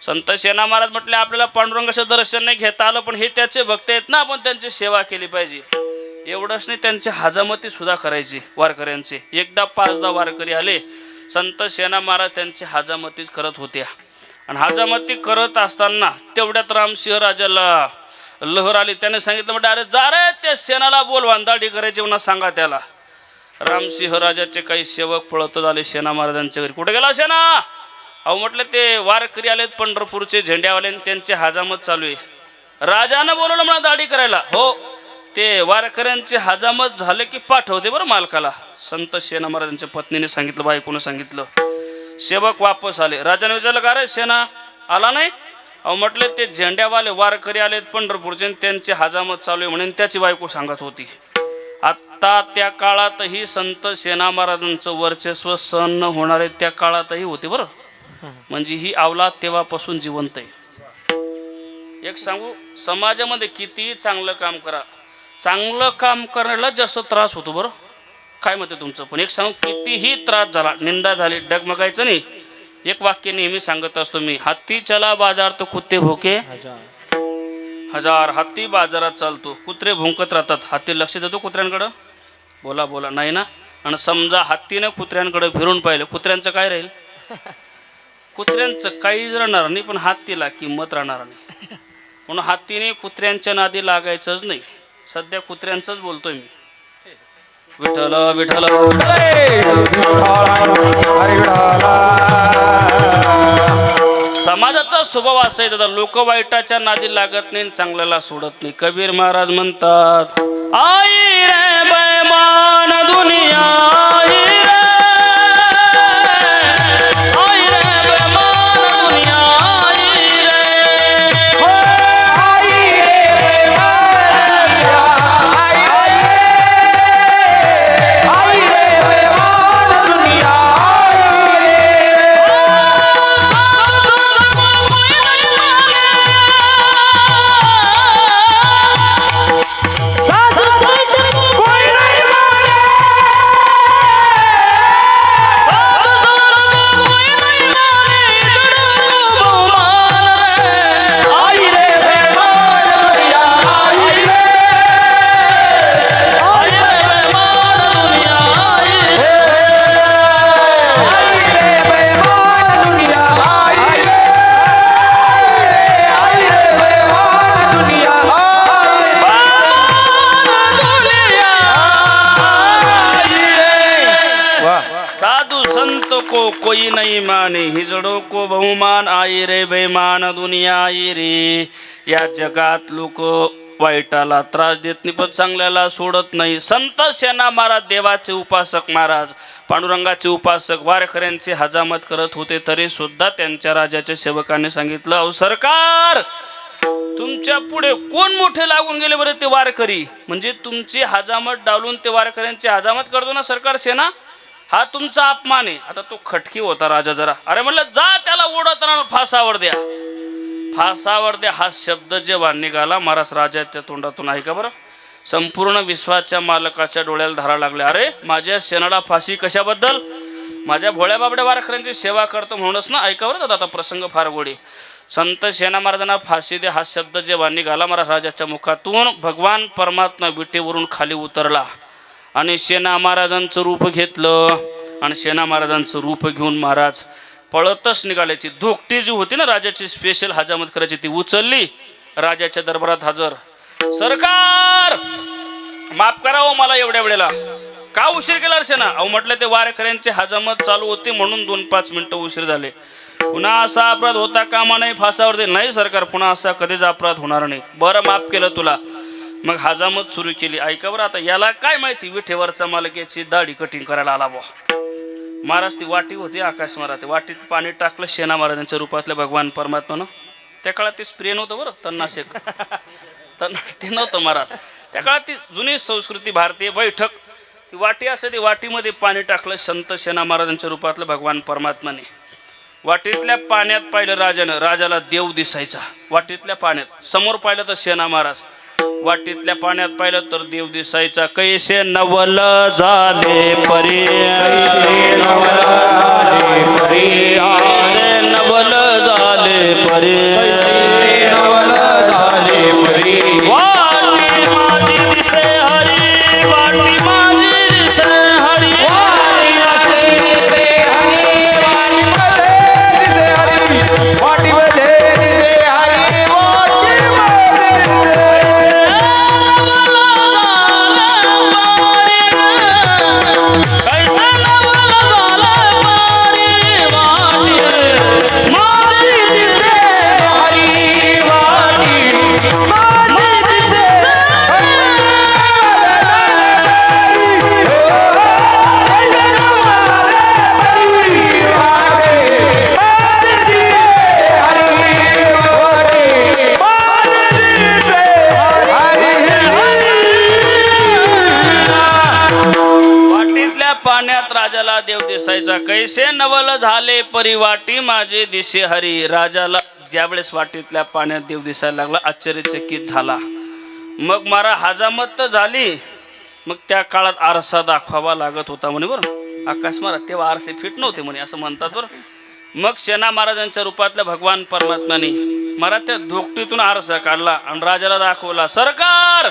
संत सेना महाराज म्हटले आपल्याला पांडुरंगाचं दर्शन नाही घेता आलं पण हे त्याचे भक्त आहेत ना आपण त्यांची सेवा केली पाहिजे. एवढंच नाही त्यांची हजामती सुद्धा करायची वारकऱ्यांचे. एकदा 5-10 वारकरी आले. संत सेना महाराज त्यांची हजामती करत होत्या आणि हजामती करत असताना तेवढ्यात रामसिंह राजाला लहर आली. त्याने सांगितलं म्हटलं अरे जा रे त्या सेनाला बोलवा दाढी करायची म्हणून सांगा त्याला. रामसिंह राजाचे काही सेवक पळत आले सेना महाराजांच्या घरी. कुठे गेला सेना. अहो म्हटलं ते वारकरी आलेत पंढरपूरचे झेंड्यावाले त्यांचे हजामत चालू आहे. राजानं बोलवलं मला दाढी करायला. हो ते वारकऱ्यांचे हजामत झाले की पाठवते बरं मालकाला. संत सेना महाराजांच्या पत्नीने सांगितलं बायकोनं सांगितलं. सेवक वापस आले. राजाने विचारलं का रे सेना आला नाही. अहो म्हटले ते झेंड्यावाले वारकरी आलेत पंढरपूरचे त्यांचे हजामत चालू आहे म्हणून त्याची बायको सांगत होती. आत्ता त्या काळातही संत सेना महाराजांचं वर्चस्व सहन न होणारे त्या काळातही होते बरं. म्हणजे ही अवलाद तेव्हापासून जिवंत आहे. एक सांगू समाजामध्ये किती चांगलं काम करा चांगलं काम करायला जास्त त्रास होतो बरं. काय मत आहे तुमचं. पण एक सांगू कितीही त्रास झाला निंदा झाली डगमगायचं नाही. एक वाक्य नेहमी सांगत असतो मी. हत्ती चला बाजार तो कुत्ते भोके हजार. हत्ती बाजारात चालतो कुत्रे भुंकत राहतात. हत्ती लक्ष देतो कुत्र्यांकडं. बोला नाही ना. आणि समजा हत्तीनं कुत्र्यांकडे फिरून पाहिलं कुत्र्यांचं काय राहील. कुत्र्यांचं काहीच राहणार नाही, पण हत्तीला किंमत राहणार नाही. म्हणून हत्तीने कुत्र्यांच्या नादी लागायचंच नाही. सध्या कुत्र्यांचंच बोलतोय मी. विठ्ठल विठ्ठल समाजाचा स्वभाव असा आहे दादा, लोक वाईटाच्या नादी लागत नाही, चांगल्याला सोडत नाही. कबीर महाराज म्हणतात, आई रे बेमान दुनिया, आई रे, आई रे बेमान दुनिया, आई रे, हो आई रे बेवान आई रे बेवान दुनिया सासू संत कोई नहीं माने आई रे बेवान दुनिया आई रे आई रे बेवान दुनिया आई रे बेवान दुनिया आई रे बेवान दुनिया साधु संत को कोई नहीं माने, हिजड़ों को बहुमान, आई रे बेमान दुनिया आई रे. या जगात लोक वाईटाला त्रास देत नाही, पण चांगल्याला सोडत नाही. संत सेना महाराज देवाचे उपासक महाराज, पांडुरंगाचे उपासक, वारकऱ्यांचे हजामत करत होते, तरी सुद्धा त्यांच्या राजाच्या सेवकाने सांगितलं, अहो सरकार, तुमच्या पुढे कोण मोठे लागून गेले बरं ते वारकरी, म्हणजे तुमची हजामत डावलून ते वारकऱ्यांची हजामत करतो ना सरकार सेना, हा तुमचा अपमान आहे. आता तो खटकी होता राजा जरा, अरे म्हणलं जा त्याला ओढताना फासावर द्या, फासावर द्या. हा शब्द जेव्हा निघाला महाराज राजाच्या तोंडातून, ऐका बरं, संपूर्ण विश्वाच्या मालकाच्या डोळ्याला धारा लागल्या. अरे माझ्या सेनाला फाशी कशाबद्दल? माझ्या भोळ्या बाबड्या वारकऱ्यांची सेवा करतो म्हणूनच ना. ऐका बरं दादा, आता प्रसंग फार गोडी. संत सेना महाराजांना फाशी दे हा शब्द जेव्हा निघाला महाराज राजाच्या मुखातून, भगवान परमात्मा विटेवरून खाली उतरला आणि सेना महाराजांचं रूप घेतलं. आणि सेना महाराजांचं रूप घेऊन महाराज पळतच निघाल्याची धोकटी जी होती ना राजाची स्पेशल हजामत करायची, ती उचलली, राजाच्या दरबारात हजर. सरकार माफ करा हो मला एवढ्या वेळेला, का उशीर केला सेना? अहो म्हटलं ते वारकऱ्यांची हजामत चालू होती म्हणून 2-5 मिनिटं उशीर झाले. पुन्हा असा अपराध होता कामा नाही, फासावर दे. नाही सरकार, पुन्हा असा कधीच अपराध होणार नाही. बरं माफ केलं तुला. मग हजामत सुरू केली. ऐका बरं, आता याला काय माहिती, विठेवरचा मालक याची दाढी कटिंग करायला आला बुवा. महाराज ती वाटी होती, आकाश महाराज, वाटीत पाणी टाकलं सेना महाराजांच्या रूपातल्या भगवान परमात्मानं. त्या काळात ते स्प्रे नव्हतं बरं, तन्नाशक ते नव्हतं महाराज. त्या काळात ती जुनी संस्कृती भारतीय बैठक, ती वाटी असते, ती वाटीमध्ये पाणी टाकलं संत सेना महाराजांच्या रूपातलं भगवान परमात्माने. वाटीतल्या पाण्यात पाहिलं राजानं, राजाला देव दिसायचा. वाटीतल्या पाण्यात समोर पाहिलं तर सेना महाराज, वाटीतल्या पाण्यात पाहिलं तर देव दिसायचा. कैसे नवल झाले परी, कैसे नवल झाले परी, कैसे नवल झाले परी, कैसे नवल झाले परी. वाटी माझी दिसे हरी, वाटी माझी दिसे हरी, वाटी मध्ये दिसे हरी, वाटी मध्ये दिसे हरी, वाटी मध्ये दिसे कैसे नवल झाले परी, वाटी माझी दिसे हरी, वाटी माझी दिसे वाटीतल्या पाण्यात राजाला देव दिसायचा. कैसे नवल झाले परी, वाटी माझे दिसे हरी. राजाला ज्यावेळेस वाटीतल्या पाण्यात देव दिसायला लागला, आश्चर्यचकित झाला. मग मारा हजामत तर झाली, मग त्या काळात आरसा दाखवावा लागत होता म्हणे बरं. आकाश महाराज तेव्हा आरसे फिट नव्हते म्हणे, असं म्हणतात बरं. मग सेना महाराजांच्या रूपातल्या भगवान परमात्म्याने महाराज त्या धोकटीतून आरसा काढला आणि राजाला दाखवला. सरकार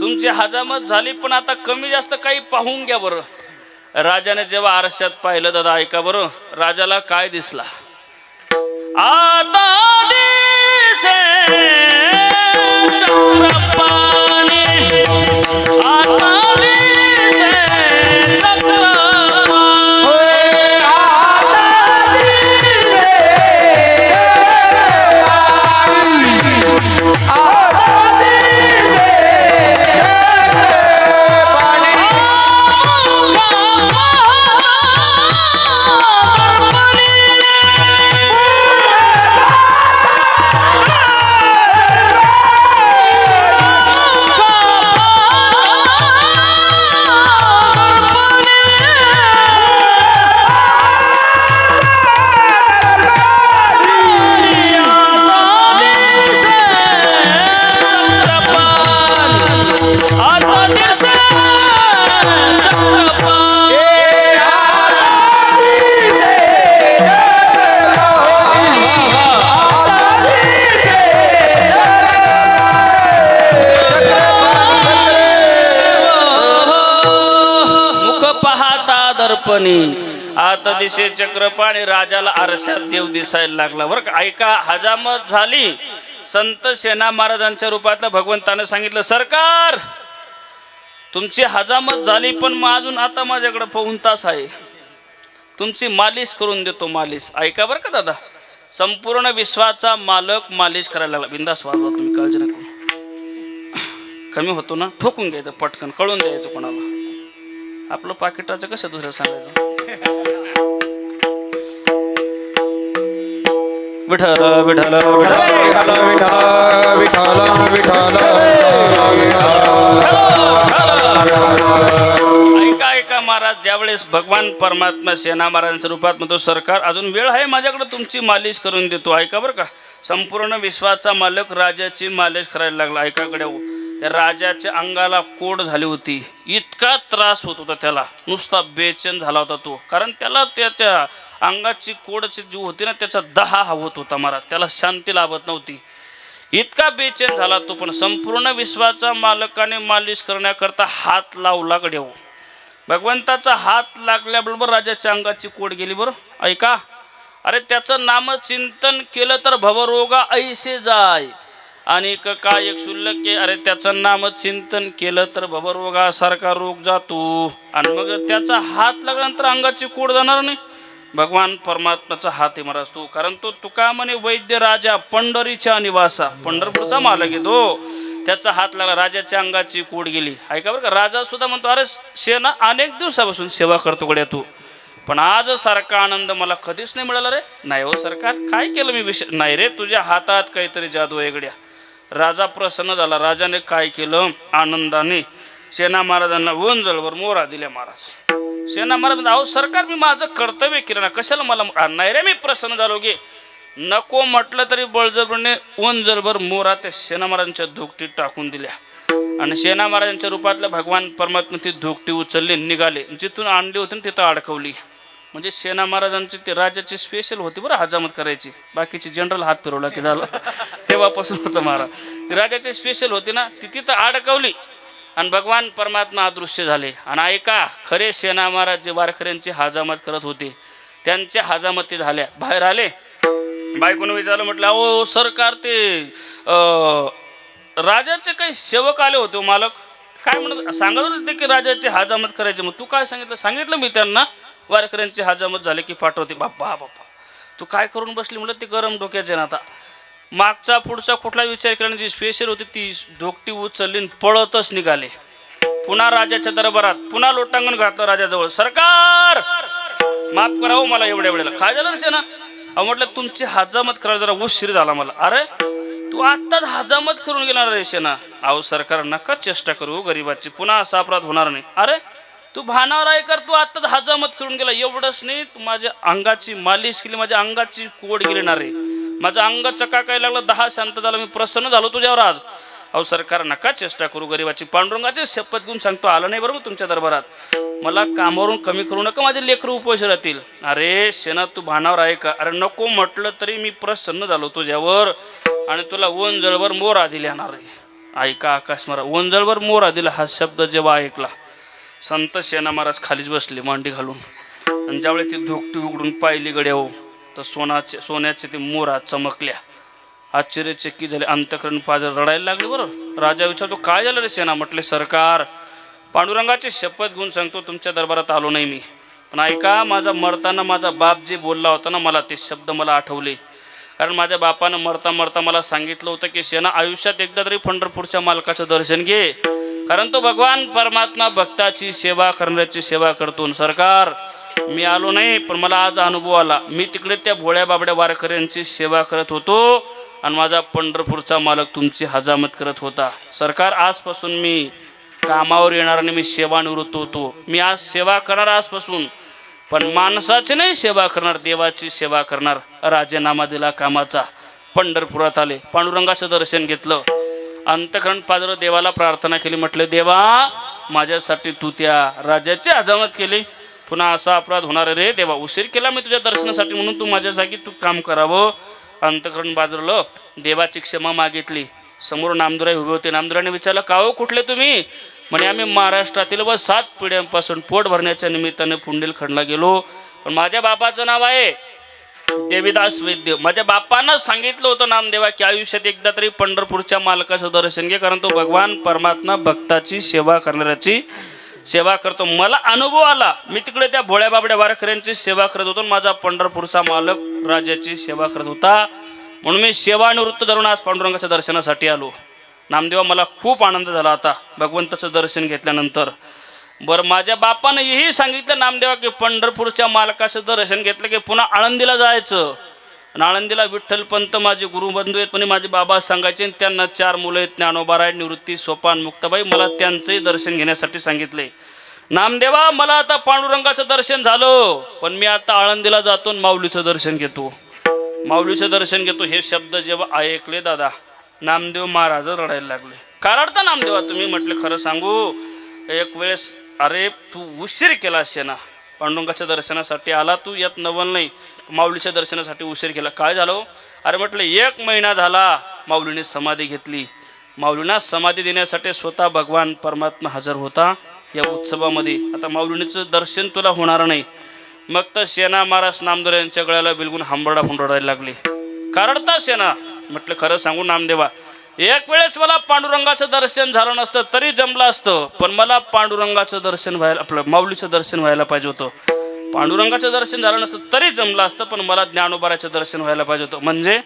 तुमची हजामत झाली, पण आता कमी जास्त काही पाहून घ्या बरं. राजाने जेव्हा आरशात पाहिलं दादा, ऐका बरं, राजाला काय दिसला? आता दिसे चक्रपाणी आता दिसे चक्रपाणी दर्पणी आता दिसे चक्रपाणी राजाला आरशात देव दिसायला लागला बरं का. ऐका, हजामत झाली. संत सेना महाराजांच्या रूपातल्या भगवंताने सांगितलं, सरकार तुमची हजामत झाली, पण मग अजून आता माझ्याकडे 1 तास आहे, तुमची मालिश करून देतो. मालिश ऐका बरं का दादा, संपूर्ण विश्वाचा मालक मालिश करायला लागला. बिंदास वाजवा तुम्ही, काळजी नको. कमी होतो ना, ठोकून घ्यायचं पटकन, कळून द्यायचं कोणाला. आपलं पाकिटाचं कसं दुसरं सांगायचं. विठ्ठल विठ्ठल ऐका ऐका महाराज, ज्यावेळेस भगवान परमात्मा सेना महाराजांच्या रूपात म्हणतो, सरकार अजून वेळ आहे माझ्याकडे, तुमची मालिश करून देतो. ऐका बरं का, संपूर्ण विश्वाचा मालक राजाची मालिश करायला लागला. ऐकाकडे त्या राजाच्या अंगाला कोड झाली होती, इतका त्रास होत होता त्याला, नुसता बेचैन झाला होता तो. कारण त्याला त्याच्या अंगाची कोडची जी होती ना, त्याचा दहा होत होता महाराज, त्याला शांती लाभत नव्हती, इतका बेचैन झाला तो. पण संपूर्ण विश्वाचा मालकाने मालिश करण्याकरता हात लावला गड्याव. भगवंताचा हात लागल्याबरोबर राजाच्या अंगाची कोड गेली. बरं ऐका, अरे त्याचं नामचिंतन केलं तर भवरोगा ऐसे जाय, आणि काय एक शुल्लक आहे, अरे त्याचं नामचिंतन केलं तर भवरोगासारखा रोग जातो. आणि मग त्याचा हात लागल्यानंतर अंगाची कोड जाणार नाही. भगवान परमात्माचा हात आहे महाराज तो. कारण तो तुका म्हणे वैद्य राजा पंढरीच्या निवासा, पंढरपूरचा मालक आहे तो. त्याचा हात लागला, राजाच्या अंगाची कोड गेली. ऐका बरं का, राजा सुद्धा म्हणतो, अरे सेना अनेक दिवसापासून सेवा करतो गड्या तू, पण आज सारखा आनंद मला कधीच नाही मिळाला रे. नाही हो सरकार, काय केलं मी विषय नाही रे, तुझ्या हातात काहीतरी जादू आहे गड्या. राजा प्रसन्न झाला. राजाने काय केलं, आनंदाने सेना महाराजांना वंजळवर मोहरा दिल्या. महाराज सेना महाराज, अहो सरकार मी माझं कर्तव्य केलं ना, कशाला मला. नाही रे, मी प्रसन्न झालो गे. नको म्हटलं तरी बळजबरीने वंजळभर मोहरा त्या सेना महाराजांच्या धोकटीत टाकून दिल्या. आणि सेना महाराजांच्या रूपातल्या भगवान परमात्मा ती धोकटी उचलली, निघाले. जिथून आणली होती तिथं अडकवली. म्हणजे सेना महाराजांची ते राजाची स्पेशल होती बरं हजामत करायची, बाकीची जनरल हात फिरवला की झालं. तेव्हापासून होतं महाराज, ती राजाची स्पेशल होती ना, ती तिथं अडकवली आणि भगवान परमात्मा अदृश्य झाले. आणि ऐका, खरे सेना महाराज जे वारकऱ्यांची हजामत करत होते, त्यांच्या हजामती झाल्या. बाहेर आले, बायकोने विचारलं, म्हटलं अहो सरकार ते राजाचे काही सेवक आले होते मालक, काय म्हणत सांगत होते की राजाची हजामत करायची. मग तू काय सांगितलं. सांगितलं मी त्यांना, वारकऱ्यांची हजामत झाली की पाठवते. बाप्पा बाप्पा तू काय करून बसली. म्हटलं ते गरम डोक्याचे ना, आता मागचा पुढचा कुठला विचार केला, जी स्पेशल होती ती धोकटी उचलली पळतच निघाले. पुन्हा राजाच्या दरबारात पुन्हा लोटांगण घातलं राजाजवळ. सरकार माफ करा हो मला एवढ्या वेळेला. काय झालं रे ना. अहो म्हटलं तुमची हजामत करायला जरा उशीर झाला मला. अरे तू आत्ताच हजामत करून गेला रे शेना. अहो सरकार नका चेष्टा करू गरीबाची, पुन्हा असा अपराध होणार नाही. अरे तू भानावर आहे कर, तू आत्ताच हजामत करून गेला. एवढंच नाही, तू माझ्या अंगाची मालिश केली, माझ्या अंगाची कोड गेली रे, माझं अंग चकाकायला लागलं, 10 शांत झालं, मी प्रसन्न झालो तुझ्यावर आज. अहो सरकार नका चेष्टा करू गरीबाची. पांडुरंगाची शपथ घेऊन सांगतो, आलं नाही बरोबर तुमच्या दरबारात, मला कामावरून कमी करू नका, माझे लेकरं उपवाशी राहतील. अरे शेना तू भानावर आहे का. अरे नको म्हटलं तरी मी प्रसन्न झालो तुझ्यावर आणि तुला वंजळवर मोरा दिल्या ना रे. ऐका आकाश महाराज, वंजळवर मोरा दिला हा शब्द जेव्हा ऐकला, संत सेना महाराज खालीच बसले मांडी घालून. आणि ज्यावेळेस ती धोकटी उघडून पाहिली गड्या हो, तर सोन्याचे ते मोरा चमकल्या. आश्चर्यचकित झाले. अंतःकरण पाजर रडायला लागले. बरं राजा विचारतो काय झालं रे सेना? म्हटले सरकार, पांडुरंगाची शपथ घेऊन सांगतो तुमच्या दरबारात आलो नाही मी, पण ऐका, माझा मरताना माझा बाप जे बोलला होता ना, मला ते शब्द मला आठवले. कारण माझ्या बापानं मरता मरता मला सांगितलं होतं की सेना, आयुष्यात एकदा तरी पंढरपूरच्या मालकाचं दर्शन घे, कारण तो भगवान परमात्मा भक्ताची सेवा करण्याची सेवा करतो. सरकार, मी आलो नाही, पण मला आज अनुभव आला. मी तिकडे त्या भोळ्या बाबड्या वारकऱ्यांची सेवा करत होतो आणि माझा पंढरपूरचा मालक तुमची हजामत करत होता. सरकार, आजपासून मी कामावर येणार आणि मी सेवानिवृत्त होतो. मी आज सेवा करणार आजपासून, पण माणसाची नाही सेवा करणार, देवाची सेवा करणार. राजीनामा दिला कामाचा. पंढरपुरात आले, पांडुरंगाचं दर्शन घेतलं. अंतःकरण पाजर देवाला प्रार्थना केली. म्हटले देवा, माझ्यासाठी तू त्या राजाची हजामत केली, पुन्हा असा अपराध होणार रे देवा. उशीर केला मी तुझ्या दर्शनासाठी, म्हणून तू माझ्यासाठी तू काम करावं. अंतःकरण बाजरलं, देवाची क्षमा मागितली. समोर नामदेवराय उभे होते. नामदेवरायने विचारलं का हो, कुठले तुम्ही? म्हणे आम्ही महाराष्ट्रातील व 7 पिढ्यांपासून पोट भरण्याच्या निमित्ताने पुंडलिखंडला गेलो, पण माझ्या बापाचं नाव आहे देवीदास वैद्य. माझ्या बापानं सांगितलं होतं नामदेवा की आयुष्यात एकदा तरी पंढरपूरच्या मालकाचं दर्शन घे, कारण तो भगवान परमात्मा भक्ताची सेवा करणाऱ्याची सेवा करतो. मला अनुभव आला. मी तिकडे त्या भोळ्या बाबड्या वारकऱ्यांची सेवा करत होतो, माझा पंढरपूरचा मालक राजाची सेवा करत होता, म्हणून मी सेवानिवृत्त धरून आज पांडुरंगाच्या दर्शनासाठी आलो. नामदेवा, मला खूप आनंद झाला आता भगवंताचं दर्शन घेतल्यानंतर. बरं, माझ्या बापानं हेही सांगितलं नामदेवा की पंढरपूरच्या मालकाचं दर्शन घेतलं की पुन्हा आळंदीला जायचं. आणि आळंदीला विठ्ठलपंत माझे गुरुबंधू आहेत, पण माझे बाबा सांगायचे. त्यांना 4 मुलं आहेत, ज्ञानोबाराय, निवृत्ती, सोपान, मुक्ताबाई. मला त्यांचंही दर्शन घेण्यासाठी सांगितले. नामदेवा, मला आता पांडुरंगाचं दर्शन झालं, पण मी आता आळंदीला जातो आणि माऊलीचं दर्शन घेतो. माऊलीचं दर्शन घेतो हे शब्द जेव्हा ऐकले दादा, नामदेव महाराज रडायला लागले. का रडता नामदेवा तुम्ही? म्हटले खरं सांगू, एक वेळेस अरे तू उशीर केला सेना, पांडुरंगाच्या दर्शनासाठी आला तू, यात नवल नाही, माऊलीच्या दर्शनासाठी उशीर केला. काय झालं? अरे म्हटलं 1 महिना झाला माऊलीने समाधी घेतली. माऊलींना समाधी देण्यासाठी स्वतः भगवान परमात्मा हजर होता या उत्सवामध्ये. आता माऊलीचं दर्शन तुला होणार नाही. मग तर सेना महाराज नामदेव यांच्या गळ्याला बिलगून हंबरडा फुंडरायला लागले. कारण सेना, म्हटलं खरं सांगू नामदेवा, एक वेळेस मला पांडुरंगाचं दर्शन झालं नसतं तरी जमलं असतं, पण मला पांडुरंगाचं दर्शन व्हायला, आपलं माऊलीचं दर्शन व्हायला पाहिजे होतं. पांडुरंगाचं दर्शन झालं नसतं तरी जमलं असतं, पण मला ज्ञानोबाराचं दर्शन व्हायला पाहिजे होतं. म्हणजे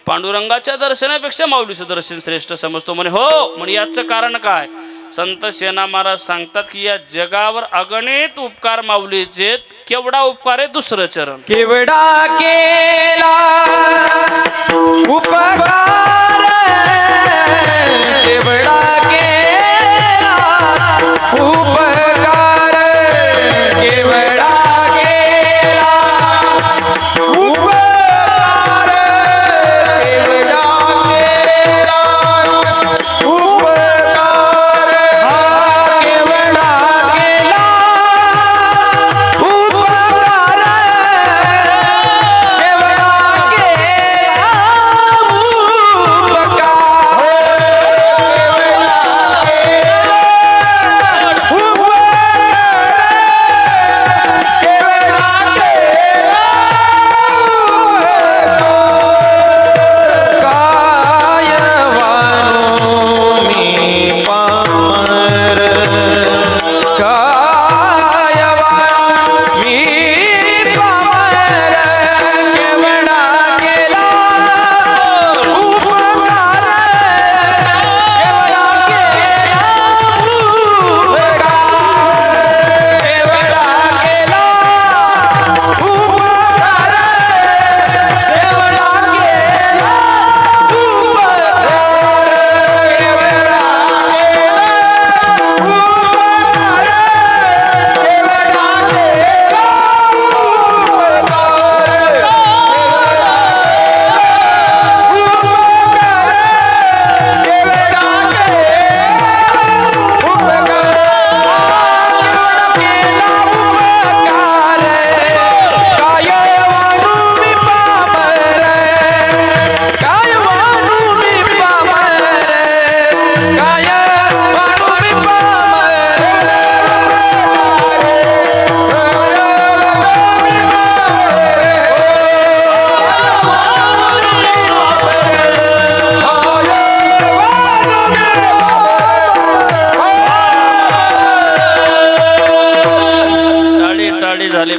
पांडुरंगाच्या दर्शनापेक्षा माऊलीचं दर्शन श्रेष्ठ समजतो. म्हणे हो, म्हणे याचं कारण काय? संत सेना महाराज सांगतात की या जगावर अगणित उपकार माऊलीचे, केवढा उपकार आहे दुसरं चरण. केवढा केला उपकार, केवढा केला उपकार, केवढा केला उपकार, केवढा केला उपकार, केवढा केला उपकार, केवढा केला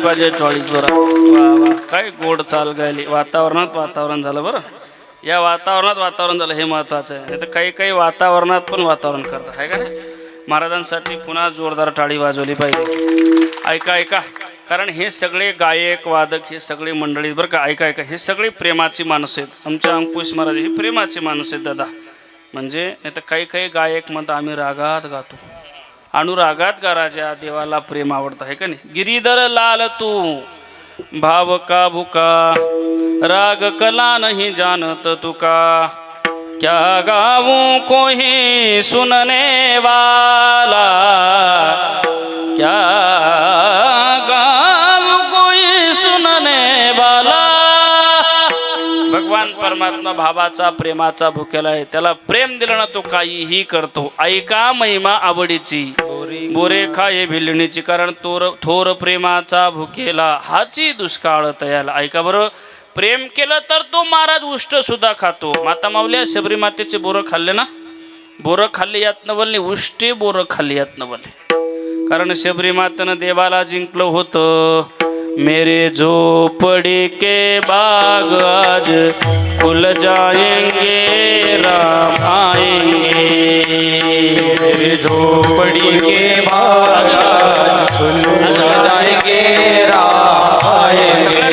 पाहिजे टॉळी जोरात. वा वा, काय गोड चाल गायली. वातावरण झालं बरं. या वातावरण झालं हे महत्वाचं आहे. नाही तर काही काही वातावरणात पण वातावरण करतात आहे का नाही. महाराजांसाठी पुन्हा जोरदार टाळी वाजवली पाहिजे. ऐका कारण हे सगळे गायक वादक हे सगळे मंडळी बरं का. ऐका हे सगळे प्रेमाची माणसं आहेत. आमच्या अंकुश महाराज ही प्रेमाची माणसं आहेत दादा. म्हणजे नाही तर काही गायक म्हणतात आम्ही रागात गातो. अनुरागात गा राजा, देवाला प्रेम आवडतं आहे का नाही. गिरीधर लाल तू भाव का भुका, राग कला नहीं जानत तुका, क्या गाऊं कोई सुनने वाला, क्या गाऊं कोई सुनने वाला. भगवान परमात्मा भावाचा प्रेमाचा भुकेला आहे. त्याला प्रेम दिलं ना तो काहीही करतो. ऐका महिमा आवडीची, बोरे खाये भिलणीची. कारण थोर प्रेमाचा भुकेला हाची दुष्काळ तयाला. ऐका बरं, प्रेम केलं तर तो महाराज उष्ट सुद्धा खातो. माता माऊल्या शबरी मातेचे बोरं खाल्ले ना, बोरं खाल्ली यात नवलनी, उष्टे बोरं खाल्ली यात नवलनी. कारण शबरी मातेनं देवाला जिंकलं होतं. मेरे झोपड़ी के बाग आज खुल जाएंगे, राम आएंगे. मेरे झोपड़ी के बाग आज खुल जाएंगे, राम आएंगे.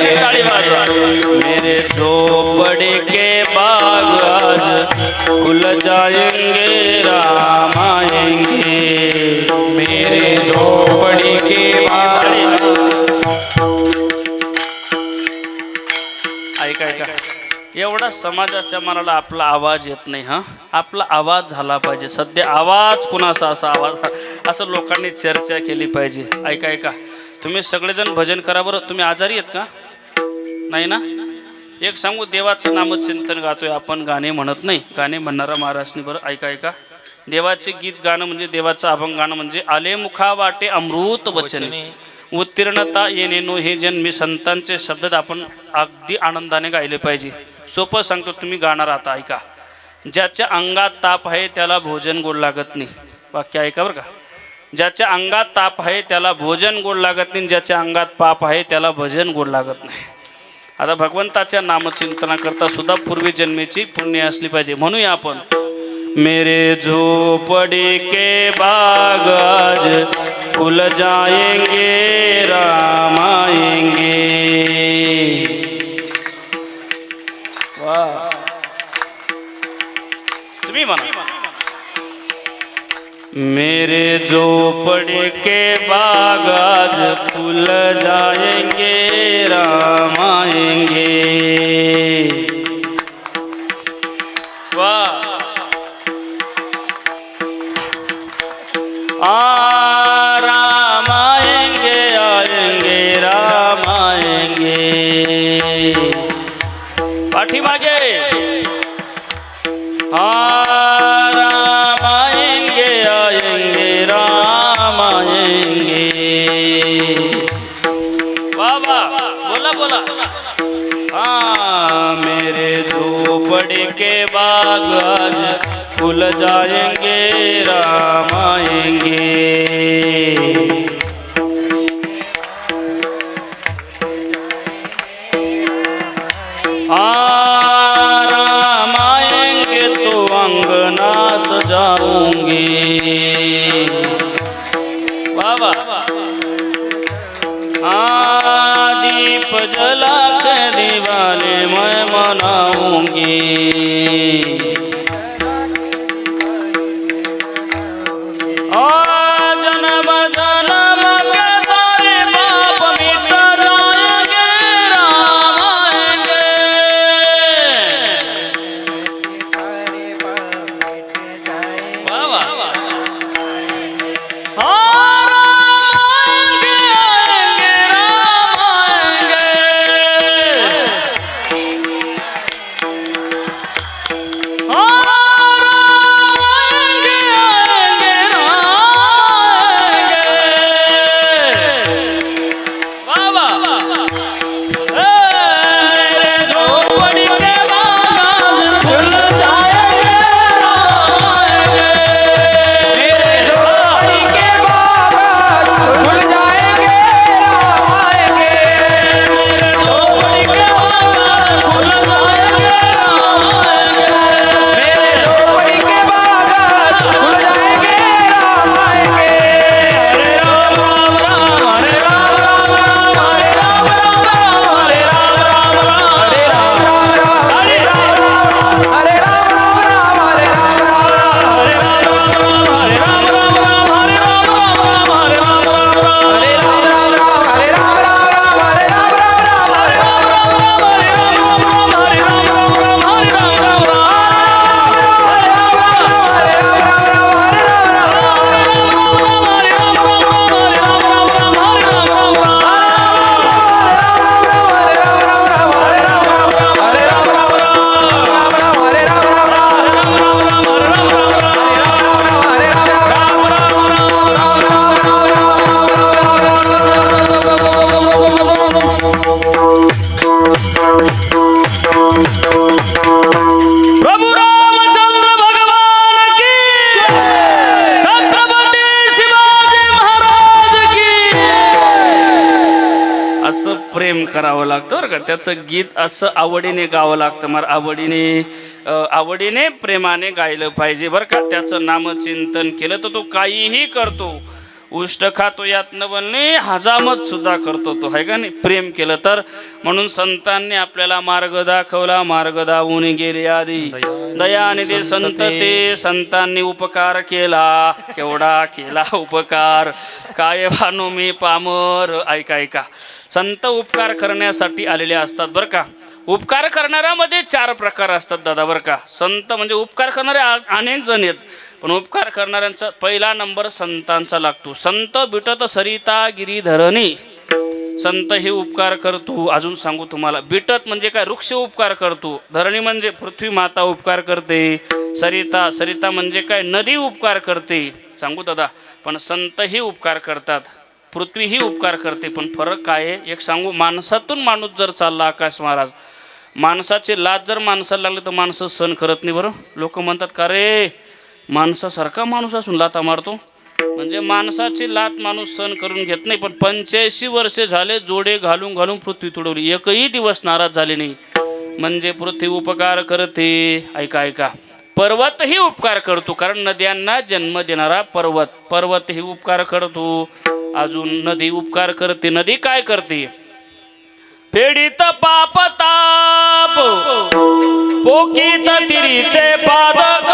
मेरे झोपड़ी के बाग आज खुल जाएंगे, राम आएंगे. मेरे झोपड़ी के बाग. ऐका एवढा समाजाच्या मनाला आपला आवाज येत नाही. हा, आपला आवाज झाला पाहिजे. सध्या आवाज कुणाचा असा आवाज, असं लोकांनी चर्चा केली पाहिजे. ऐका तुम्ही सगळेजण भजन करा बरं. तुम्ही आजारी आहेत का? नाही ना. एक सांगू, देवाचं नामचिंतन गातोय आपण, गाणे म्हणत नाही. गाणे म्हणणारा महाराष्ट्री बरं. ऐका देवाचे गीत गाणं म्हणजे देवाचं अभंग गाणं म्हणजे आले मुखा वाटे अमृत वचने, उत्तीर्णता येणे नो हे जन्मी. संतांचे शब्द आपण अगदी आनंदाने गायले पाहिजे. सोपं सांगतो, तुम्ही गाणार आता. ऐका, ज्याच्या अंगात ताप आहे त्याला भोजन गोड लागत नाही. वाक्य ऐका बरं का. ज्याच्या अंगात ताप आहे त्याला भोजन गोड लागत नाही, ज्याच्या अंगात पाप आहे त्याला भजन गोड लागत नाही. आता भगवंताच्या नामचिंतनाकरता सुद्धा पूर्वी जन्मेची पुण्य असली पाहिजे. म्हणूया आपण, मेरे झोपड़ी के बाग आज खुल जाएंगे, राम आएंगे. वाह, तुम्ही म्हणा. मेरे झोपड़ी के बाग आज खुल जाएंगे, राम आएंगे. वाह, राम आएंगे, राम आएंगे. पाठीमागे राम आएंगे, राम आएंगे. वाह बोला. मेरे झोपड़ी के बाग आज खुल जाएंगे, राम आएंगे. राम आएंगे तो अंगना सजाऊंगी. बाबा दीप जला के दिवाली मैं मनाऊंगी. आज प्रेम करावं लागतं बरं का. त्याचं गीत असं आवडीने गावं लागतं, मला आवडीने प्रेमाने गायलं पाहिजे बरं का. त्याचं नामचिंतन केलं तर तो काहीही करतो. उष्ट खातो यात न बनणे, हजामत सुद्धा करतो तो, आहे का नाही, प्रेम केलं तर. म्हणून संतांनी आपल्याला मार्ग दाखवला, मार्ग दावून गेले आधी दयानिधी संत ते. संतांनी उपकार केला, केवढा केला उपकार, काय भानू मी पामर. ऐका, संत उपकार करण्यासाठी आलेले असतात बरं का. उपकार करणाऱ्यामध्ये 4 प्रकार असतात दादा बरं का. संत म्हणजे उपकार करणारे अनेक जण आहेत, पण उपकार करणाऱ्यांचा पहिला नंबर संतांचा लागतो. संत बिटत सरिता गिरीधरणी, संत हे उपकार करतो. अजून सांगू तुम्हाला, बिटत म्हणजे काय, वृक्ष उपकार करतो. धरणी म्हणजे पृथ्वी माता उपकार करते. सरिता म्हणजे काय, नदी उपकार करते. सांगू दादा, पण संत ही उपकार करतात, पृथ्वी ही उपकार करते. पण फरक काय आहे एक सांगू, माणसातून माणूस जर चालला, आकाश महाराज, माणसाची लात जर माणसाला लागली तर माणसं सहन करत नाही बरं. लोक म्हणतात का रे, माणसासारखा माणूस असून लाता मारतो. म्हणजे माणसाची लात माणूस सहन करून घेत नाही. पण 85 वर्षे झाले जोडे घालून पृथ्वी तुडवली, एकही दिवस नाराज झाले नाही. म्हणजे पृथ्वी उपकार करते. ऐका, पर्वतही उपकार करतो, कारण नद्यांना जन्म देणारा पर्वतही उपकार करतो. अजून नदी उपकार करते. नदी काय करते, फेडीत पाप ताप, पोकीत तिरीचे पादक,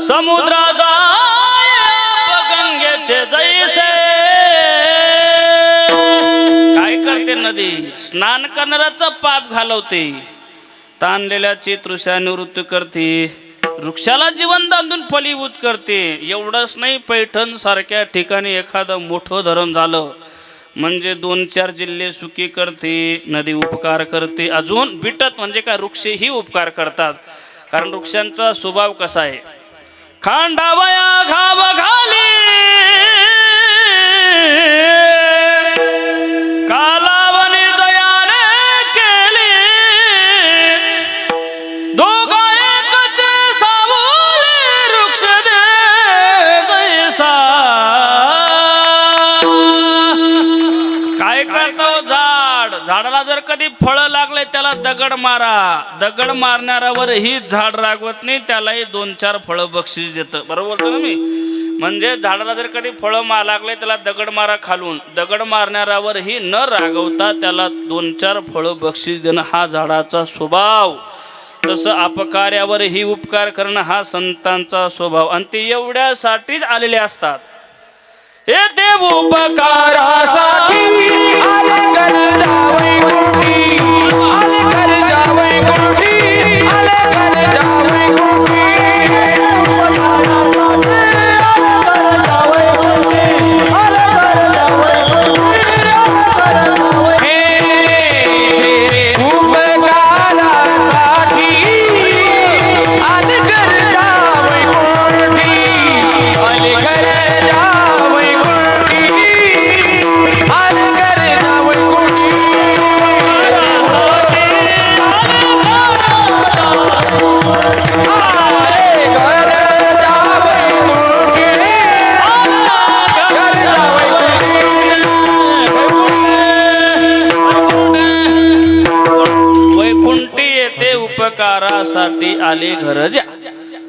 समुद्राचा गंगेचे जैसे. काय करते नदी, स्नान करणाऱ्याचं पाप घालवते, ताणलेल्याची तृषा निवृत्त करते, वृक्षाला जीवन दांडून फलीभूत करते. एवढंच नाही, पैठण सारख्या ठिकाणी एखादं मोठं धरण झालं म्हणजे 2-4 जिल्हे सुखी करते. नदी उपकार करते. अजून बिटत म्हणजे काय, वृक्षही उपकार करतात. कारण वृक्षांचा स्वभाव कसा आहे, खांडावया घाव घाली, कालावनी जयाने केली, दोघा एकचे सावली, वृक्ष दे जैसा. काय करतो, झाडाला जर कधी फळं लागले त्याला दगड मारा, दगड मारणाऱ्यावर ही झाड रागवत नाही, त्यालाही 2-4 फळं बक्षीस देतं. बरोबर बोलतो ना मी. म्हणजे झाडाला जर कधी फळं लागले त्याला दगड मारा खालून, दगड मारणाऱ्यावर ही न रागवता त्याला 2-4 फळं बक्षीस देणं हा झाडाचा स्वभाव. तसं अपकार्यावर ही उपकार करणं हा संतांचा स्वभाव. आणि ते एवढ्यासाठीच आलेले असतात, हे देव उपकारासाठी आले घर जावई गुंडी, आले घर जावई गुंडी, आले घर जावई गुंडी, उपकारासाठी आले घर ज्या.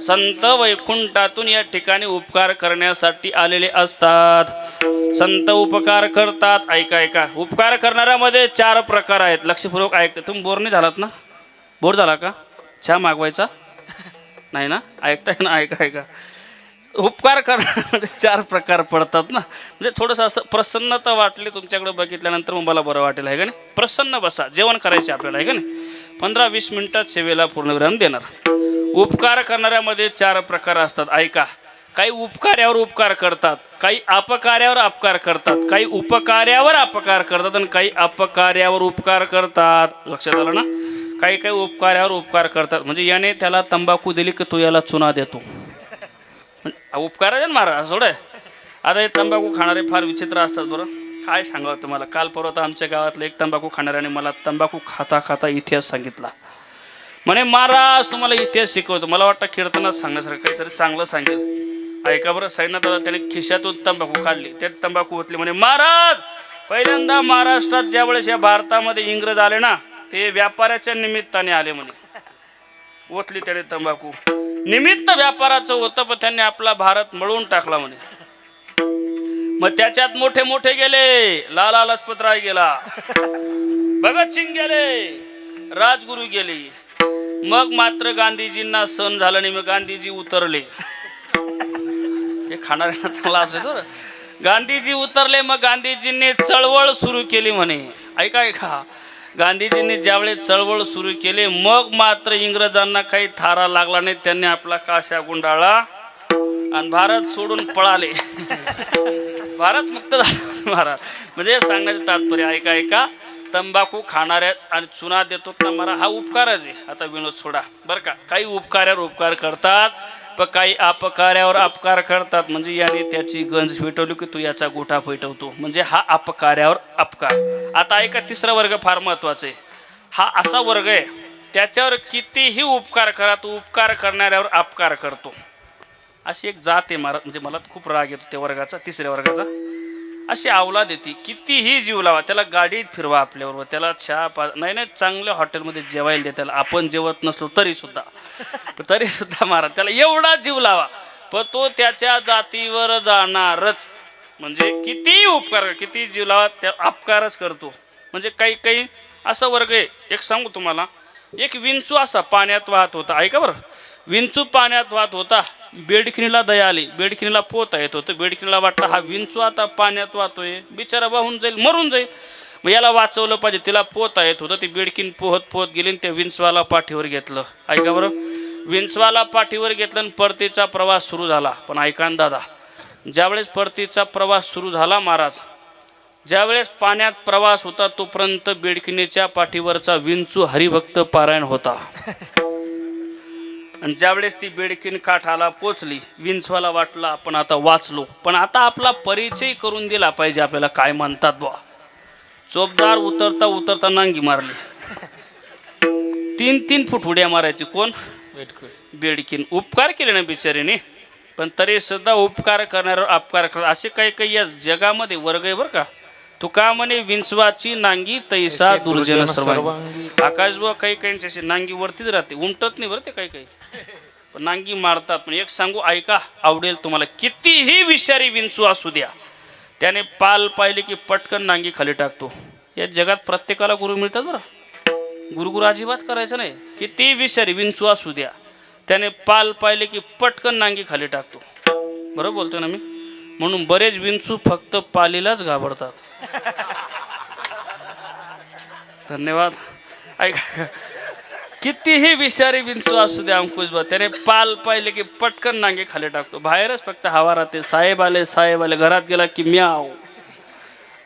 संत वैकुंठातून या ठिकाणी उपकार करण्यासाठी आलेले असतात. संत उपकार करतात. ऐका, उपकार करणाऱ्यामध्ये 4 प्रकार आहेत. लक्षपूर्वक ऐकते. तुम्ही बोर नाही झालात ना, बोर झाला का, चहा मागवायचा नाही ना, ऐकताय ना, ऐका. उपकार करण्यामध्ये 4 प्रकार पडतात ना. म्हणजे थोडंसं असं प्रसन्नता वाटली तुमच्याकडे बघितल्यानंतर मग मला बरं वाटेल, आहे का नाही. प्रसन्न बसा, जेवण करायचे आपल्याला, आहे का नाही. 15-20 मिनिटात सेवेला पूर्णविराम देणार. उपकार करणाऱ्यामध्ये 4 प्रकार असतात. ऐका, काही उपकार्यावर उपकार करतात, काही अपकार्यावर अपकार करतात, काही उपकार्यावर अपकार करतात आणि काही अपकार्यावर उपकार करतात. लक्षात आलं ना. काही उपकार्यावर उपकार करतात. म्हणजे याने त्याला तंबाखू दिली की तो याला चुना देतो. उपकार आहे ना महाराज, सोड. आता हे तंबाखू खाणारे फार विचित्र असतात बरं. काय सांगावं तुम्हाला. काल परवा आमच्या गावातलं एक तंबाखू खाणाऱ्याने मला तंबाखू खाता इतिहास सांगितला. म्हणे महाराज तुम्हाला इतिहास शिकवतो. मला वाटतं कीर्तनात सांगण्यासारखं काहीतरी चांगलं सांगेल. ऐका बरं, साईनाथ त्याने खिशातून तंबाखू काढली, त्यात तंबाखू ओतली. म्हणे महाराज, पहिल्यांदा महाराष्ट्रात ज्यावेळेस या भारतामध्ये इंग्रज आले ना, ते व्यापाराच्या निमित्ताने आले म्हणे. ओतली त्याने तंबाखू, निमित्त व्यापाराचं होतं, पण त्यांनी आपला भारत मळून टाकला म्हणे. मग त्याच्यात मोठे मोठे गेले, लाला लजपतराय गेला, भगतसिंग गेले, राजगुरू गेले. मग मात्र गांधीजींना सण झालं नाही, मग गांधीजी उतरले. हे खाणाऱ्यांना चांगला असेल. गांधीजी उतरले, मग गांधीजींनी चळवळ सुरू केली म्हणे. ऐका ऐका, गांधीजींनी ज्यावेळेस चळवळ सुरू केली, मग मात्र इंग्रजांना काही थारा लागला नाही. त्यांनी आपला काशा गुंडाळला आणि भारत सोडून पळाले. भारत मुक्त झाला महाराज. म्हणजे सांगण्याचं तात्पर्य ऐका ऐका, तंबाखू खाणाऱ्या आणि चुना देतो ना महाराज, हा उपकारच आहे. आता विनोद सोडा बरं का. काही उपकार्यावर उपकार करतात, पण काही अपकार्यावर अपकार करतात. म्हणजे याने त्याची गंज पेटवली की तू याचा गोठा पेटवतो, म्हणजे हा अपकार्यावर अपकार. आता ऐका, तिसरा वर्ग फार महत्वाचा आहे. हा असा वर्ग आहे, त्याच्यावर कितीही उपकार करा, तो उपकार करणाऱ्यावर अपकार करतो. अशी एक जात आहे महाराज. म्हणजे मला खूप राग येतो त्या वर्गाचा, तिसऱ्या वर्गाचा. अशी अवलाद येते, कितीही जीव लावा, त्याला गाडीत फिरवा आपल्याबरोबर, त्याला चहा नाही नाही चांगल्या हॉटेलमध्ये जेवायला द्या त्याला, आपण जेवत नसलो तरी सुद्धा महाराज त्याला एवढा जीव लावा, पण तो त्याच्या जातीवर जाणारच. म्हणजे कितीही उपकार, किती जीव लावा, त्या अपकारच करतो. म्हणजे काही काही असा वर्ग आहे. एक सांगू तुम्हाला, एक विंचू असा पाण्यात वाहत होता. ऐका बरं, विंचू पाण्यात वाहत होता, बेडकिनीला दया आली, बेडकिनीला पोहता येत होतं. बेडकिनीला वाटलं हा विंचू आता पाण्यात वाहतोय, बिचारा वाहून जाईल, मरून जाईल, मग याला वाचवलं पाहिजे. तिला पोहता येत होतं, ती बेडकीन पोहत पोहत गेली आणि त्या विंचवाला पाठीवर घेतलं. ऐका बरं, विंचवाला पाठीवर घेतलं आणि परतीचा प्रवास सुरू झाला. पण ऐका ना दादा, ज्यावेळेस परतीचा प्रवास सुरू झाला महाराज, ज्यावेळेस पाण्यात प्रवास होता, तोपर्यंत बेडकिनीच्या पाठीवरचा विंचू हरिभक्त पारायण होता. आणि ज्यावेळेस ती बेडकीन काठाला पोचली, विंचवाला वाटलं आपण आता वाचलो. पण आता आपला परिचय करून दिला पाहिजे आपल्याला, काय म्हणतात बुवा. चोपदार उतरता उतरता नांगी मारली, 3-3 फूट उड्या मारायची. कोण? बेडकीन. उपकार केले ना बिचारीने, पण तरी सुद्धा उपकार करणाऱ्यावर अपकार करणार. असे काही काही या जगामध्ये वर्ग आहे बरं का. तुका म्हणे विंचवाची नांगी तैसा दुर्जन सर्वांगी. आकाश बुवा काही काहींची नांगी वरतीच राहते, उमटत नाही बरं ते काही काही, पण नांगी मारतात. पण एक सांगू ऐका, आवडेल तुम्हाला, कितीही विषारी विंचू असू द्या, त्याने पाल पाहिले की पटकन नांगी खाली टाकतो. या जगात प्रत्येकाला गुरु मिळतात बरं, गुरुगुरु अजिबात करायचं नाही. किती विषारी विंचू असू द्या, त्याने पाल पाहिले की पटकन नांगी खाली टाकतो. बरोबर बोलतोय ना मी? म्हणून बरेच विंचू फक्त पालीलाच घाबरतात. धन्यवाद. ऐका, कितीही विषारी विंचू असू द्या अंकुश बा, त्याने पाल पाहिले की पटकन नांगे खाली टाकतो. बाहेरच फक्त हवा राहते, साहेब आले, घरात गेला की म्याव.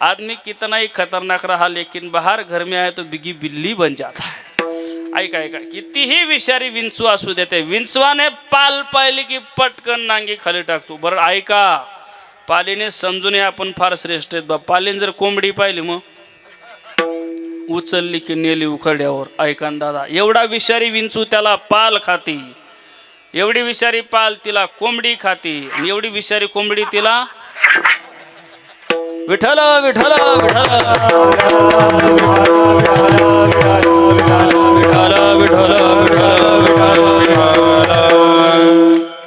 आदमी कितना ही खतरनाक रहा, लेकिन बाहर घर में आए तो बिगी बिल्ली बन जाता है. ऐका ऐका, कितीही विषारी विंचू असू द्या, त्या विंचवाने पाल पाहिली की पटकन नांगी खाली टाकतो. बरं ऐका, पालीने समजून आपण फार श्रेष्ठ आहेत बा. पालीने जर कोंबडी पाहिली मग उचलली की नेली उखड्यावर. ऐका दादा, एवढा विषारी विंचू त्याला पाल खाती, एवढी विषारी पाल तिला कोंबडी खाती, आणि एवढी विषारी कोंबडी तिला विठ्ठल विठ्ठल विठ्ठल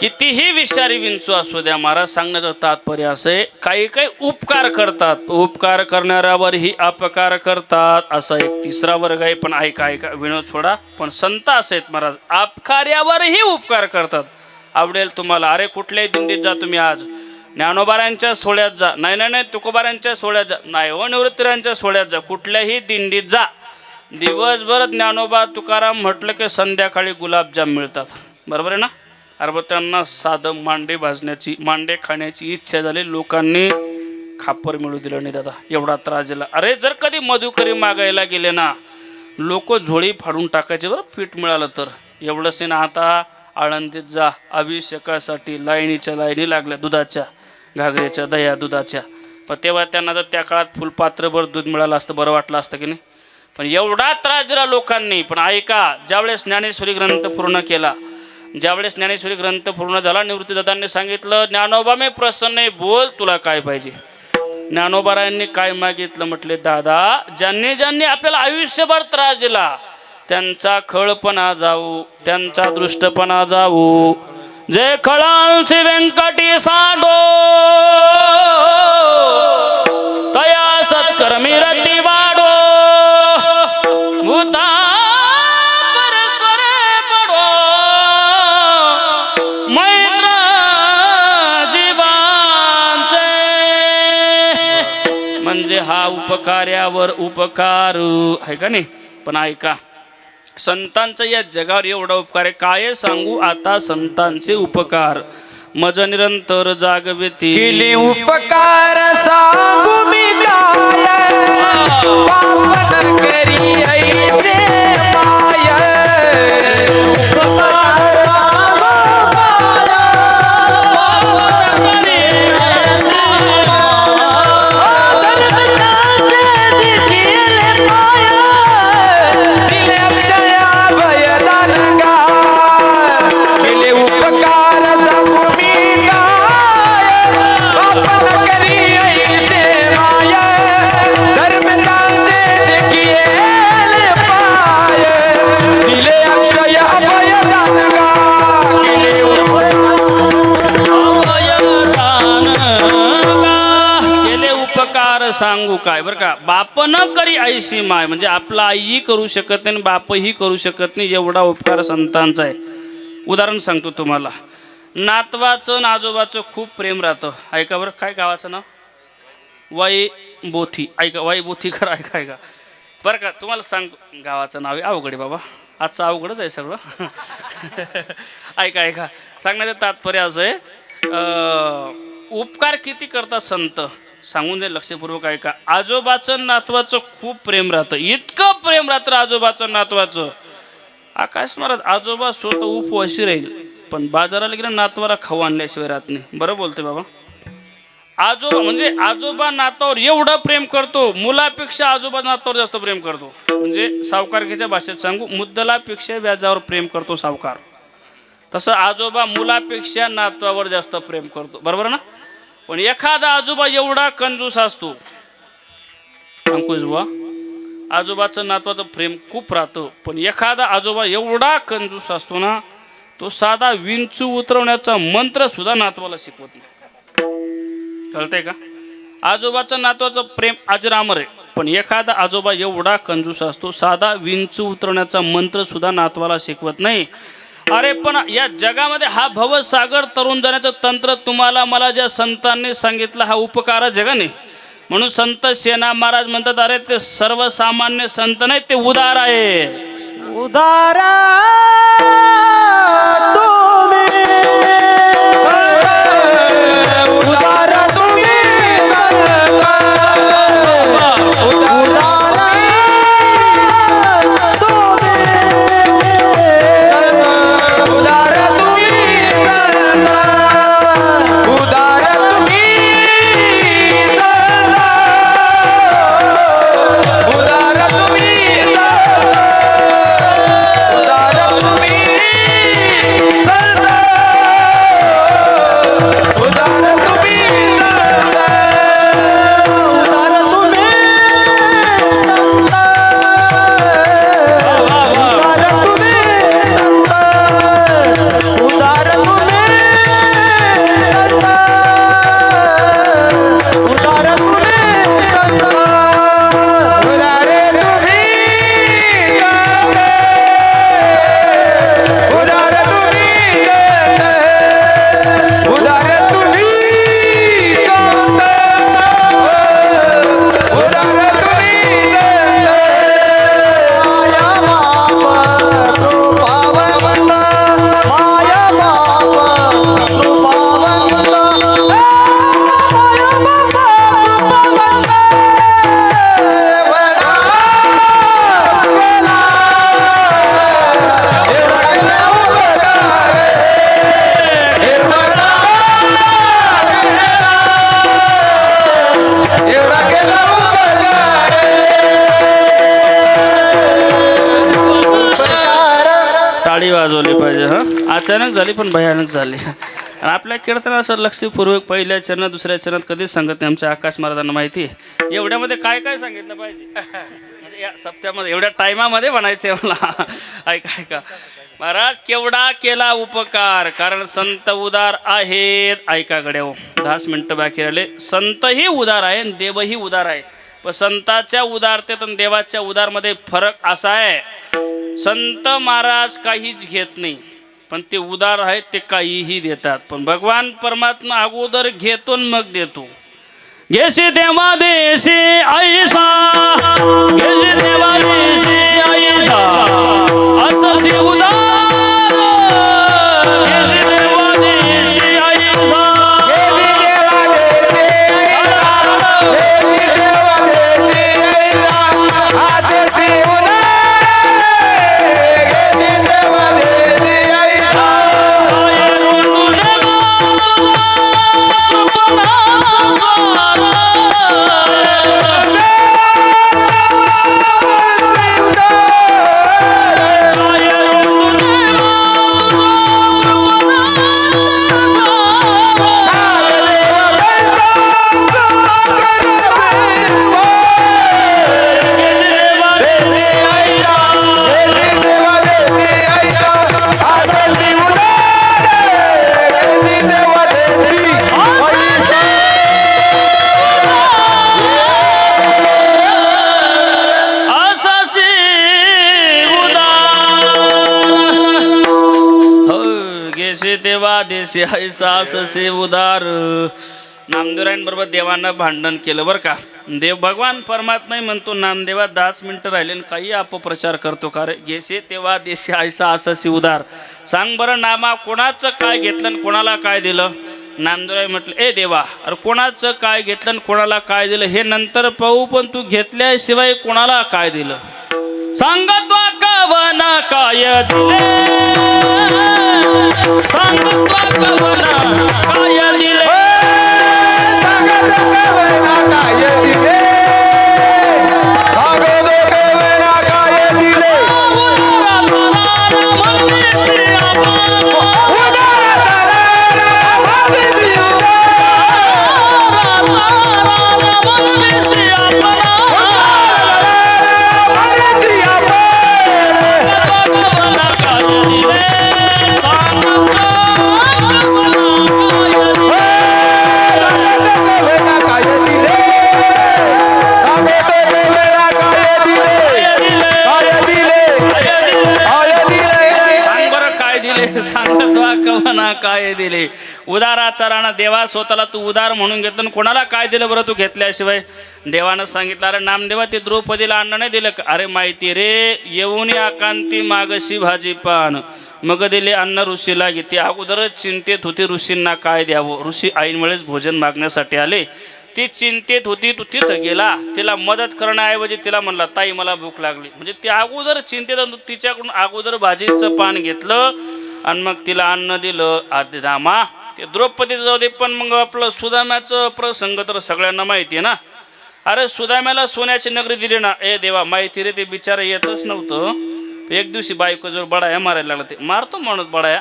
कितीही विषारी विंचू असू द्या. महाराज सांगण्याचं तात्पर्य असे, काही काही उपकार करतात, उपकार करणाऱ्यावरही अपकार करतात. असा एक तिसरा वर्ग आहे. पण ऐका ऐका, विनोद सोडा, पण संत असे आहेत महाराज, अपकार्यावरही उपकार करतात. आवडेल तुम्हाला. अरे कुठल्याही दिंडीत जा तुम्ही, आज ज्ञानोबारांच्या सोहळ्यात जा, नाही तुकोबारांच्या सोहळ्यात जा, नाही हो निवृत्तीरांच्या सोहळ्यात जा, कुठल्याही दिंडीत जा, दिवसभर ज्ञानोबा तुकाराम म्हटलं की संध्याकाळी गुलाबजाम मिळतात. बरोबर आहे ना? अरे त्यांना साधं मांडे भाजण्याची, मांडे खाण्याची इच्छा झाली, लोकांनी खापर मिळू दिलं नाही दादा, एवढा त्रास दिला. अरे जर कधी मधुकरी मागायला गेले ना, लोक झोळी फाडून टाकायचे बरं, पीठ मिळालं तर. एवढंच ना, आता आळंदीत जा, अभिषेकासाठी लाईनीच्या लाईनी लागल्या, दुधाच्या घागऱ्याच्या, दह्या दुधाच्या. पण तेव्हा त्यांना जर त्या काळात फुलपात्रभर दूध मिळालं असतं, बरं वाटलं असतं की नाही. पण एवढा त्रास दिला लोकांनी. पण ऐका, ज्यावेळेस ज्ञानेश्वरी ग्रंथ पूर्ण केला, ज्यावेळेस ज्ञानेश्वरी ग्रंथ पूर्ण झाला निवृत्तीदादांनी सांगितलं ज्ञानोबा मी प्रसन्न आहे, बोल तुला काय पाहिजे. ज्ञानोबारायांनी काय मागितलं म्हटले दादा ज्यांनी ज्यांनी आपल्याला आयुष्यभर त्रास दिला त्यांचा खळपणा जाऊ, त्यांचा दृष्टपणा जाऊ. जे खळांची व्यंकटी सांडो तया सत्कर्मी रती वाढो. भूता परस्परे पडो मैत्र जीवांचे. म्हणजे हा उपकार्यावर उपकार आहे का नाही. पण ऐका संतांचा या जगावर एवढा उपकार आहे. काय सांगू आता संतांचे उपकार. मज निरंतर जागवेती केले उपकार सांगू मी काय पावन करी ऐसे माय. सांगू काय बरं का. बाप न करी ऐशी माय म्हणजे आपला आईही करू शकत नाही बापही करू शकत नाही एवढा उपकार संतांचा आहे. उदाहरण सांगतो तुम्हाला. नातवाचं आणि आजोबाचं खूप प्रेम राहतं. ऐका बरं काय गावाचं नाव वाई बोथी. ऐका वाई बोथीकर ऐका ऐका बरं का. तुम्हाला सांगतो गावाचं नाव आहे अवघड आहे बाबा. आजचं अवघडच आहे सगळं. ऐका ऐका सांगण्याचं तात्पर्य असं आहे उपकार किती करतात संत सांगून दे लक्षपूर्वक ऐका. आजोबाचं नातवाचं खूप प्रेम राहतं. इतकं प्रेम राहतं आजोबाचं नातवाचं. आकाश महाराज आजोबा स्वतः उपवाशी राहील पण बाजाराला गेलं नातवाला खाऊ आणल्याशिवाय राहत नाही. बरं बोलते बाबा. आजोबा म्हणजे आजोबा नातावर एवढं प्रेम करतो मुलापेक्षा आजोबा नातावर जास्त प्रेम करतो. म्हणजे सावकारकीच्या भाषेत सांगू मुद्दलापेक्षा व्याजावर प्रेम करतो सावकार. तसं आजोबा मुलापेक्षा नातवावर जास्त प्रेम करतो. बरोबर ना. पण एखादा आजोबा एवढा कंजूस असतो अंकुश बुवा. आजोबाचं नातवाचं प्रेम खूप राहतं पण एखादा आजोबा एवढा कंजूस असतो ना तो साधा विंचू उतरवण्याचा मंत्र सुद्धा नातवाला शिकवत नाही. कळतंय का. आजोबाचं नातवाचं प्रेम अजरामर आहे पण एखादा आजोबा एवढा कंजूस असतो साधा विंचू उतरवण्याचा मंत्र सुद्धा नातवाला शिकवत नाही. अरे पण या जगामध्ये हा भवसागर तरुण जाण्याचं तंत्र तुम्हाला मला ज्या संतांनी सांगितलं हा उपकार जगा नाही. म्हणून संत सेना महाराज म्हणतात अरे ते सर्वसामान्य संत नाही ते उदार आहे. उदार टाळी वाजवली पाहिजे हा. अचानक झाली पण भयानक झाली. आणि आपल्या कीर्तन असं लक्षपूर्वक पहिल्या चरणात दुसऱ्या चरणात कधीच सांगत नाही. आमच्या आकाश महाराजांना माहिती आहे एवढ्यामध्ये काय काय सांगितलं पाहिजे. म्हणजे या सप्त्यामध्ये एवढ्या टायमामध्ये म्हणायचं आहे मला. ऐका महाराज केवढा केला उपकार. कारण संत उदार आहेत. ऐका गड्या 10 मिनिटं बाकी राहिले. संतही उदार आहे आणि देवही उदार आहे. पण संताच्या उदारतेत आणि देवाच्या उदारमध्ये फरक असा आहे. संत महाराज काहीच घेत नाही पण ते उदार आहेत ते काहीही देतात. पण भगवान परमात्मा अगोदर घेतो मग देतो. घेसे देवा देसे ऐसा घेसे देवा देसे ऐसा असं ते उदार. घेसे देवा देसे ऐसा देवा देशी ऐसा अससे उदार. नामदेवरायांबरोबर देवानं भांडण केलं बरं का. देव भगवान परमात्मा म्हणतो नामदेवा 10 मिनिटं राहिले काही अपप्रचार करतो का रे. घेसे तेव्हा देशी ऐसा अससे उदार. सांग बरं नामा कोणाचं काय घेतलं आणि कोणाला काय दिलं. नामदेवराय म्हटलं ए देवा अरे कोणाचं काय घेतलं आणि कोणाला काय दिलं हे नंतर पाहू पण तू घेतल्याशिवाय कोणाला काय दिलं. सांगत्वा कवना काय दिले सांगत्वा कवना काय दिले सांगत्वा कवना काय दिले. उदाराचारानं देवा स्वतःला तू उदार म्हणून घेतलं कोणाला काय दिलं बरं तू घेतल्याशिवाय. देवानं सांगितलं अरे नामदेवा ते द्रौपदीला अन्न नाही दिलं. अरे माहिती रे येऊन आकांती मागशी भाजी पान मग दिले अन्न ऋषीला घेते. अगोदरच चिंतेत होती ऋषींना काय द्यावं. ऋषी ऐन वेळेस भोजन मागण्यासाठी आले. ती चिंतेत होती तू तिथं गेला तिला मदत करण्याऐवजी तिला म्हणला ताई मला भूक लागली. म्हणजे ती अगोदर चिंतेत तिच्याकडून अगोदर भाजीचं पान घेतलं आणि मग तिला अन्न दिलं. आधी रामा ते द्रौपदीचं जाऊ दे पण मग आपलं सुदाम्याचं प्रसंग तर सगळ्यांना माहिती आहे ना. अरे सुदाम्याला सोन्याची नगरी दिली ना. ए देवा माहिती रे ते बिचारा येतच नव्हतं. एक दिवशी बायकोजवळ बडाया मारायला लागला. ते मारतो माणूस बडाया.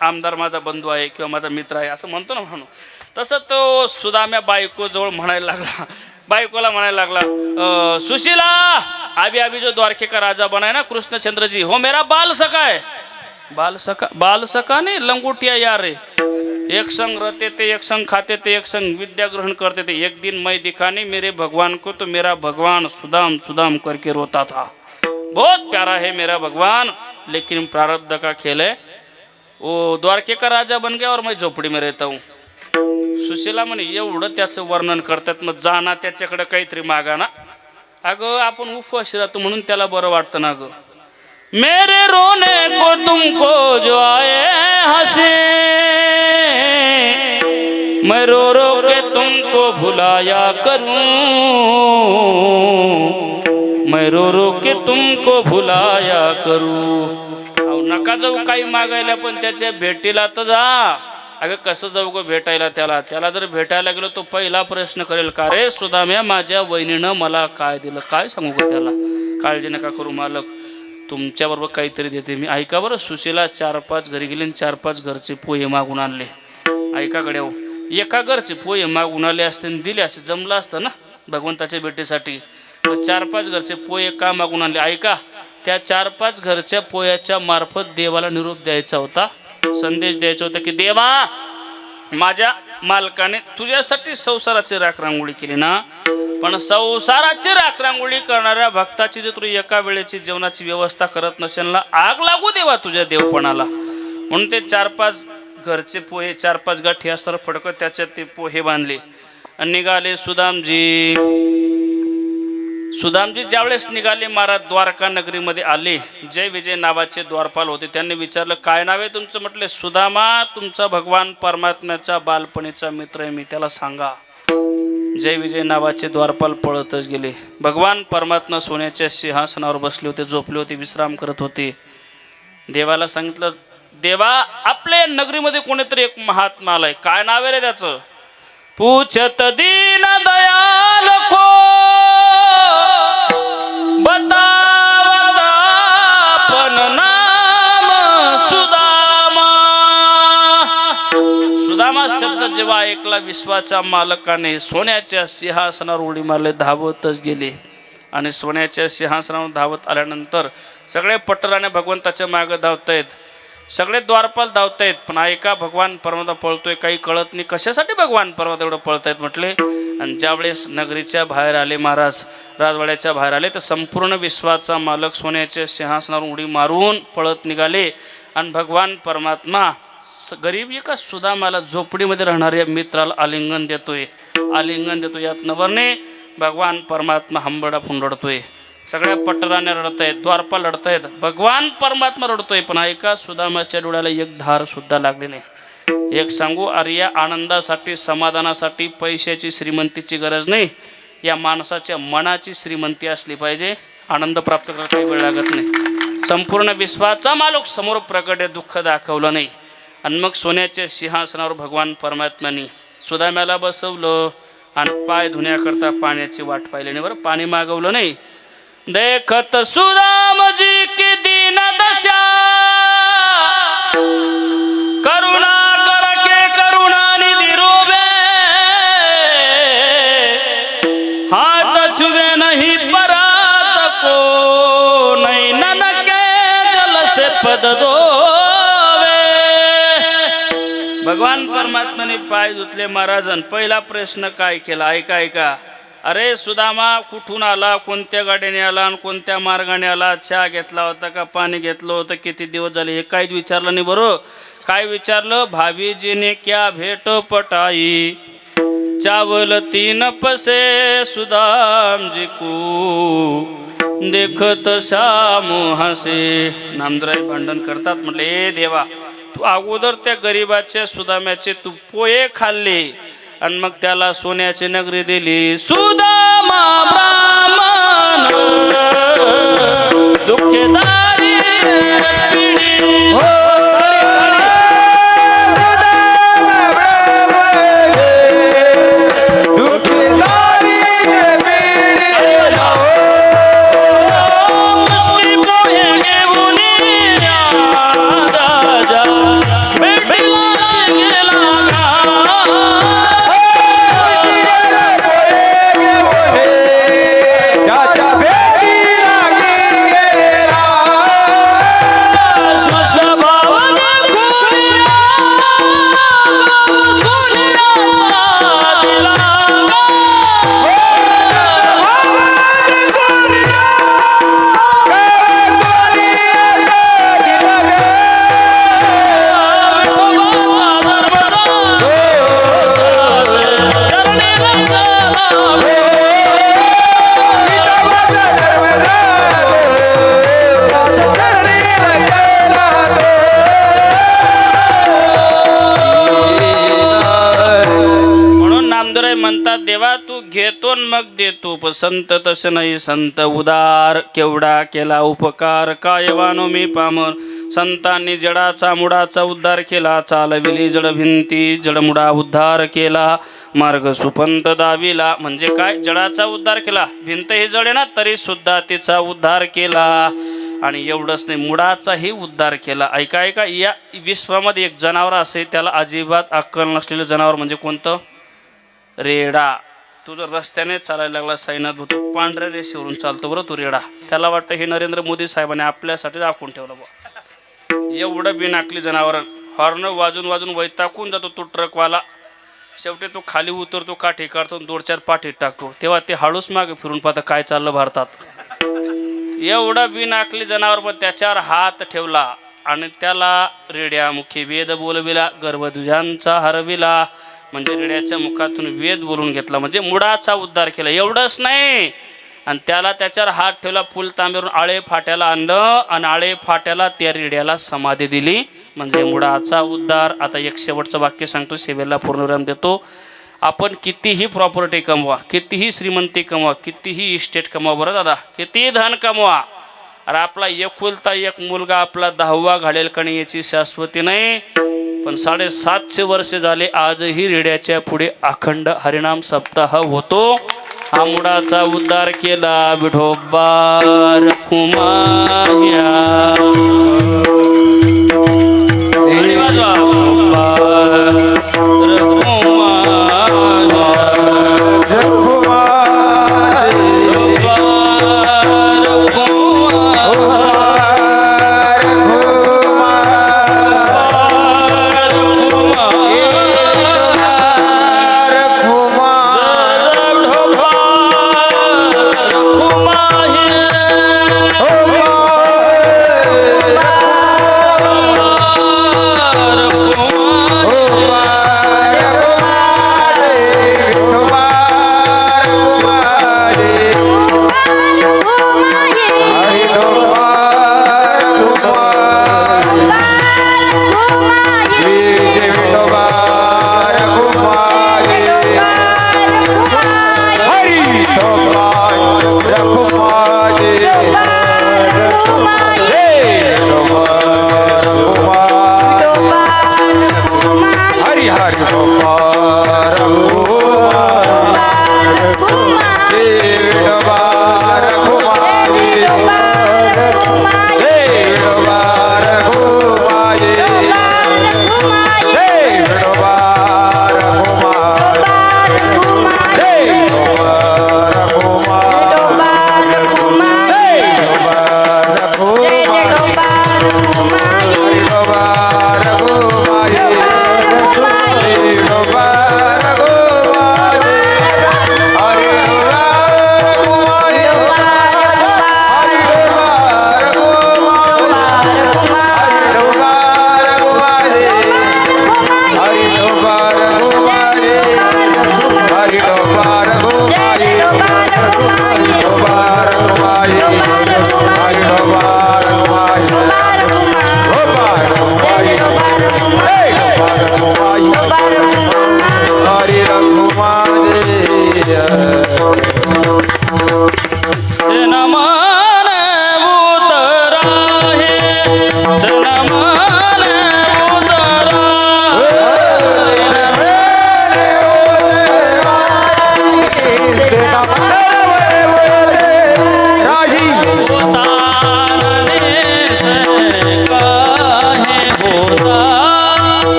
आमदार माझा बंधू आहे किंवा माझा मित्र आहे असं म्हणतो ना म्हणून. तसं तो सुदाम्या बायकोजवळ म्हणायला लागला. बायकोला म्हणायला लागला सुशीला अभी अभी जो द्वारके का राजा बना है ना कृष्णचंद्र जी हो मेरा बाल सखा है. बाल सखा नहीं लंगोटिया यार है. एक संग रहते थे एक संग खाते थे एक संग विद्या ग्रहण करते थे. एक दिन मैं दिखा नहीं मेरे भगवान को तो मेरा भगवान सुदाम सुदाम करके रोता था. बहुत प्यारा है मेरा भगवान लेकिन प्रारब्ध का खेल है. वो द्वारके का राजा बन गया और मैं झोपड़ी में रहता हूँ. सुशीला म्हणे एवढं त्याचं वर्णन करतात मग जाना त्याच्याकडे काहीतरी मागा ना. अगं आपण उपवास राहतो म्हणून त्याला बरं वाटतं ना. गं मेरे रोने को तुमको जो आए हंसे मैं रो रो के तुमको भुलाया करूं. मैं रो रो के तुमको भुलाया करूं. अहो नका जाऊ काही मागायला पण त्याच्या भेटीला तर जा. अगं कसं जाऊ गं भेटायला त्याला जर भेटायला गेलो तो पहिला प्रश्न करेल का रे सुदाम्या माझ्या वहिनीनं मला काय दिलं काय सांगू गं त्याला. काळजी नका करू मालक तुमच्याबरोबर काहीतरी देते मी. ऐका बरं, सुशीला 4-5 घरी गेले आणि 4-5 घरचे पोहे मागून आणले. ऐकाकडे हो, एका घरचे पोहे मागून आले असते आणि दिले असते, जमलं असतं ना भगवंताच्या भेटीसाठी. 4-5 घरचे पोहे का मागून आणले? ऐका, त्या 4-5 घरच्या पोह्याच्या मार्फत देवाला निरोप द्यायचा होता, संदेश द्यायचा होता की देवा, माझ्या मालकाने तुझ्यासाठी संसाराची राखरांगोळी केली ना, पण संसाराची राखरांगोळी करणाऱ्या भक्ताची जर तू एका वेळेची जेवणाची व्यवस्था करत नसेल ना, आग लागू देवा तुझ्या देवपणाला. म्हणून ते 4-5 घरचे पोहे, 4-5 गाठी असताना फडकत त्याच्यात ते पोहे बांधले आणि निघाले सुदामजी. सुदामजी ज्यावेळेस निघाले, महाराज द्वारका नगरीमध्ये आले. जय विजय नावाचे द्वारपाल होते. त्यांनी विचारलं, काय नाव आहे तुमचं? म्हटले, सुदामा, तुमचा भगवान परमात्म्याचा बालपणीचा मित्र आहे मी, त्याला सांगा. जय विजय नावाचे द्वारपाल पळतच गेले. भगवान परमात्मा सोन्याच्या सिंहासनावर बसले होते, झोपले होते, विश्राम करत होते. देवाला सांगितलं, देवा, आपल्या नगरीमध्ये कोणीतरी एक महात्मा आलाय. काय नाव आहे रे त्याचं? पूछत दीन दयाल को बतावता पण नाम सुदामा. सुदामा शब्द जेव्हा ऐकला, विश्वाच्या मालकाने सोन्याच्या सिंहासनावर उडी मारले, धावतच गेले. आणि सोन्याच्या सिंहासनावर धावत आल्यानंतर सगळे पटराने भगवंताच्या मागे धावतायत, सगळे द्वारपाल धावतायत. पण ऐका, भगवान परमात्मा पळतोय, काही कळत नाही कशासाठी भगवान परमात्मा एवढं पळतायत म्हटले. आणि ज्यावेळेस नगरीच्या बाहेर आले महाराज, राजवाड्याच्या बाहेर आले, तर संपूर्ण विश्वाचा मालक सोन्याच्या सिंहासनावर उडी मारून पळत निघाले. आणि भगवान परमात्मा गरीब एका सुदामाला, झोपडीमध्ये राहणाऱ्या मित्राला आलिंगन देतोय, आलिंगन देतोय. यात नवरने भगवान परमात्मा हंबरडा फुंडतोय. सगळ्या पटराने रडतायत, द्वारपाल रडतायत, भगवान परमात्मा रडतोय. पण ऐका, सुदामाच्या डोळ्याला एक धार सुद्धा लागली नाही. एक सांगू, आर्या, आनंदासाठी, समाधानासाठी पैशाची श्रीमंतीची गरज नाही. या माणसाच्या मनाची श्रीमंती असली पाहिजे. आनंद प्राप्त करायला काही वेळ लागत नाही. संपूर्ण विश्वाचा मालक समोर प्रकट, दुःख दाखवलं नाही. आणि मग सोन्याच्या सिंहासनावर भगवान परमात्म्याने सुदाम्याला बसवलं आणि पाय धुण्याकरता पाण्याची वाट पाहिली नाही. बरं, पाणी मागवलं नाही. देखत सुदामजी की दीन दशा, करुणा करके करुणा निधि रोवे, हाथ छुए नहीं परात को, नैनन के जल से पद धोवे. भगवान परमात्म्याने पाय धुतले महाराजन. पहिला प्रश्न काय केला? ऐका ऐका. अरे सुदामा, कुठून आला, कोणत्या गाडीने आला आणि कोणत्या मार्गाने आला, चहा घेतला होता का, पाणी घेतलं होतं, किती दिवस झाले, हे काहीच विचारलं नाही. बरोबर, काय विचारलं? भाभीजीने क्या भेट पटाई, चावल 3 पैसे सुदामजी को, देखत श्याम हसे. नामदराई भांडण करतात. म्हटले, ए देवा, तू अगोदर त्या गरीबाच्या सुदाम्याचे तू पोहे खाल्ले आणि मग त्याला सोन्याची नगरी दिली. सुदामा ब्राह्मण दुःखदारी पिढी, हो म्हणतात, देवा तू घेतो मग देतो, पण संत तसं नाही. संत उदार, केवढा केला उपकार, काय वानो मी पामर. संतांनी जडाचा मुडाचा उद्धार केला, चालविली जड भिंती, जडमुडा उद्धार केला, मार्ग सुपंत दाविला. म्हणजे काय? जडाचा उद्धार केला, भिंत ही जड आहे ना, तरी सुद्धा तिचा उद्धार केला. आणि एवढंच नाही, मुळाचाही उद्धार केला. ऐका ऐका, या विश्वामध्ये एक जनावर असे, त्याला अजिबात अक्कल नसलेलं जनावर म्हणजे कोणतं? रेडा. तू जर रस्त्याने चालायला लागला साईनाथ होतो, पांढऱ्या रेषेवरून चालतो बरं तो रेडा. त्याला वाटतं हे नरेंद्र मोदी साहेबांनी आपल्यासाठी दाखवून ठेवलं बा. एवढं बिनाकली जनावर, हॉर्न वाजून वाजून वैताकून जातो तो ट्रकवाला. शेवटी तो खाली उतरतो, काठी काढतो, 2-4 पाठीत टाकतो. तेव्हा ते हळूच मागे फिरून पाहतं काय चाललं भारतात. एवढं बिनाकली जनावर, पण त्याच्यावर हात ठेवला आणि त्याला रेड्यामुखी वेद बोलविला, गर्भध्वजांचा हरविला. म्हणजे रेड्याच्या मुखातून वेद बोलून घेतला, म्हणजे मुळाचा उद्धार केला. एवढंच नाही, आणि त्याला त्याच्यावर हात ठेवला, फुल तांब्यावरून आळे फाट्याला आणलं आणि आळे फाट्याला त्या रेड्याला समाधी दिली, म्हणजे मुळाचा उद्धार. आता एक शेवटचं वाक्य सांगतो, सेवेला पूर्णविराम देतो. आपण कितीही प्रॉपर्टी कमवा, कितीही श्रीमंती कमवा, कितीही इस्टेट कमवा, बरं दादा, कितीही धन कमवा, अरे आपला एकुलता एक मुलगा आपला 10वा घालेल का नाही याची शाश्वती नाही. पण 750 वर्ष झाले, आजही रेड्याच्या पुढे अखंड हरिनाम सप्ताह होतो. हा मुळाचा उद्धार केला विठोबा रखुमाया. Jai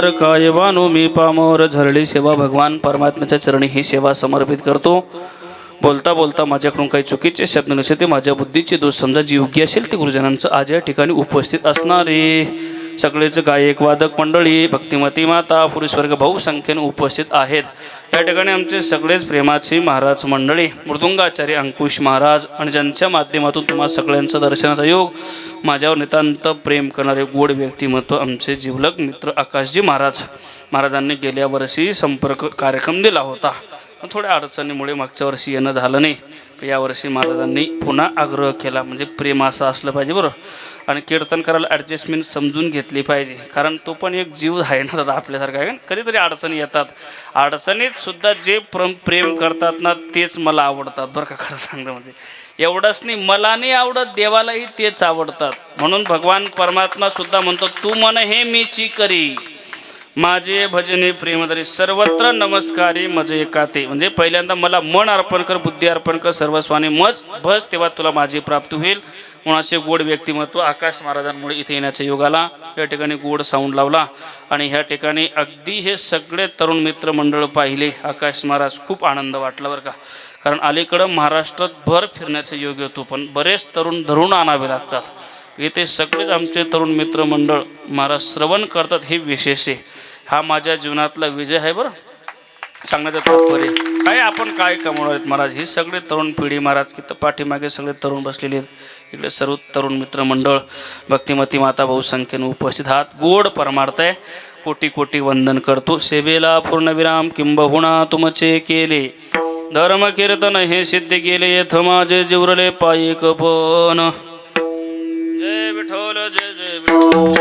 निराधार काय वानो मी पामोर झरली सेवा भगवान परमात्म्याच्या चरणी ही सेवा समर्पित करतो. बोलता बोलता माझ्याकडून काही चुकीचे शब्द नसेल ते माझ्या बुद्धीचे दोष समजा जी योग्य असेल ते गुरुजनांचं आज या ठिकाणी उपस्थित असणारे सगळेच गायक वादक मंडळी भक्तिमती माता पुरुष वर्ग बहुसंख्येने उपस्थित आहेत. या ठिकाणी आमचे सगळेच प्रेमाची महाराज मंडळी मृदुंगाचार्य अंकुश महाराज आणि ज्यांच्या माध्यमातून तुम्हा सगळ्यांचं दर्शनाचा योग माझ्यावर नितांत प्रेम करणारे गोड व्यक्तिमत्व आमचे जिवलग मित्र आकाशजी महाराजांनी गेल्या वर्षी संपर्क कार्यक्रम दिला होता. थोड्या अडचणीमुळे मागच्या वर्षी येणं झालं नाही. तर यावर्षी महाराजांनी पुन्हा आग्रह केला. म्हणजे प्रेम असं असलं पाहिजे बरं. आणि कीर्तन करायला ॲडजस्टमेंट समजून घेतली पाहिजे. कारण तो पण एक जीव आहे ना दादा आपल्यासारखा आहे. कधीतरी अडचणी येतात. अडचणीत सुद्धा जे प्रेम करतात ना तेच मला आवडतात बरं का. खरं सांगणं म्हणजे एवढंच नाही, मला नाही आवडत, देवालाही तेच आवडतात. म्हणून भगवान परमात्मा सुद्धा म्हणतो तू मन हे मीची करी माझे भजने प्रेमधरी सर्वत्र नमस्कारी मजे एकाते. म्हणजे पहिल्यांदा मला मन अर्पण कर, बुद्धी अर्पण कर, सर्वस्वाने मज भज, तेव्हा तुला माझी प्राप्ती होईल. म्हणून असे गोड व्यक्तिमत्व आकाश महाराजांमुळे इथे येण्याच्या योगाला या ठिकाणी गोड साऊंड लावला. आणि ह्या ठिकाणी अगदी हे सगळे तरुण मित्र मंडळ पाहिले आकाश महाराज खूप आनंद वाटला बरं का. कारण अलीकडं महाराष्ट्रात भर फिरण्याचा योग येतो पण बरेच तरुण धरून आणावे लागतात. इथे सगळेच आमचे तरुण मित्र मंडळ महाराज श्रवण करतात हे विशेष आहे. हा माझ्या जीवनातला विजय आहे बरं. सांगण्याचं तात्पर्य काय आपण काय कमवणार आहेत महाराज. ही सगळे तरुण पिढी महाराज की पाठीमागे सगळे तरुण बसलेले आहेत. इकडे सर्व तरुण मित्र मंडळ भक्तिमती माता बहुसंख्येने उपस्थित आहात. गोड परमार्थ आहे. कोटी कोटी वंदन करतो. सेवेला पूर्णविराम किंबहुना तुमचे केले धर्म कीर्तन हे सिद्ध केले येथ माझे जिवरले पायी कपन. जय विठ्ठल जय जय विठ्ठल.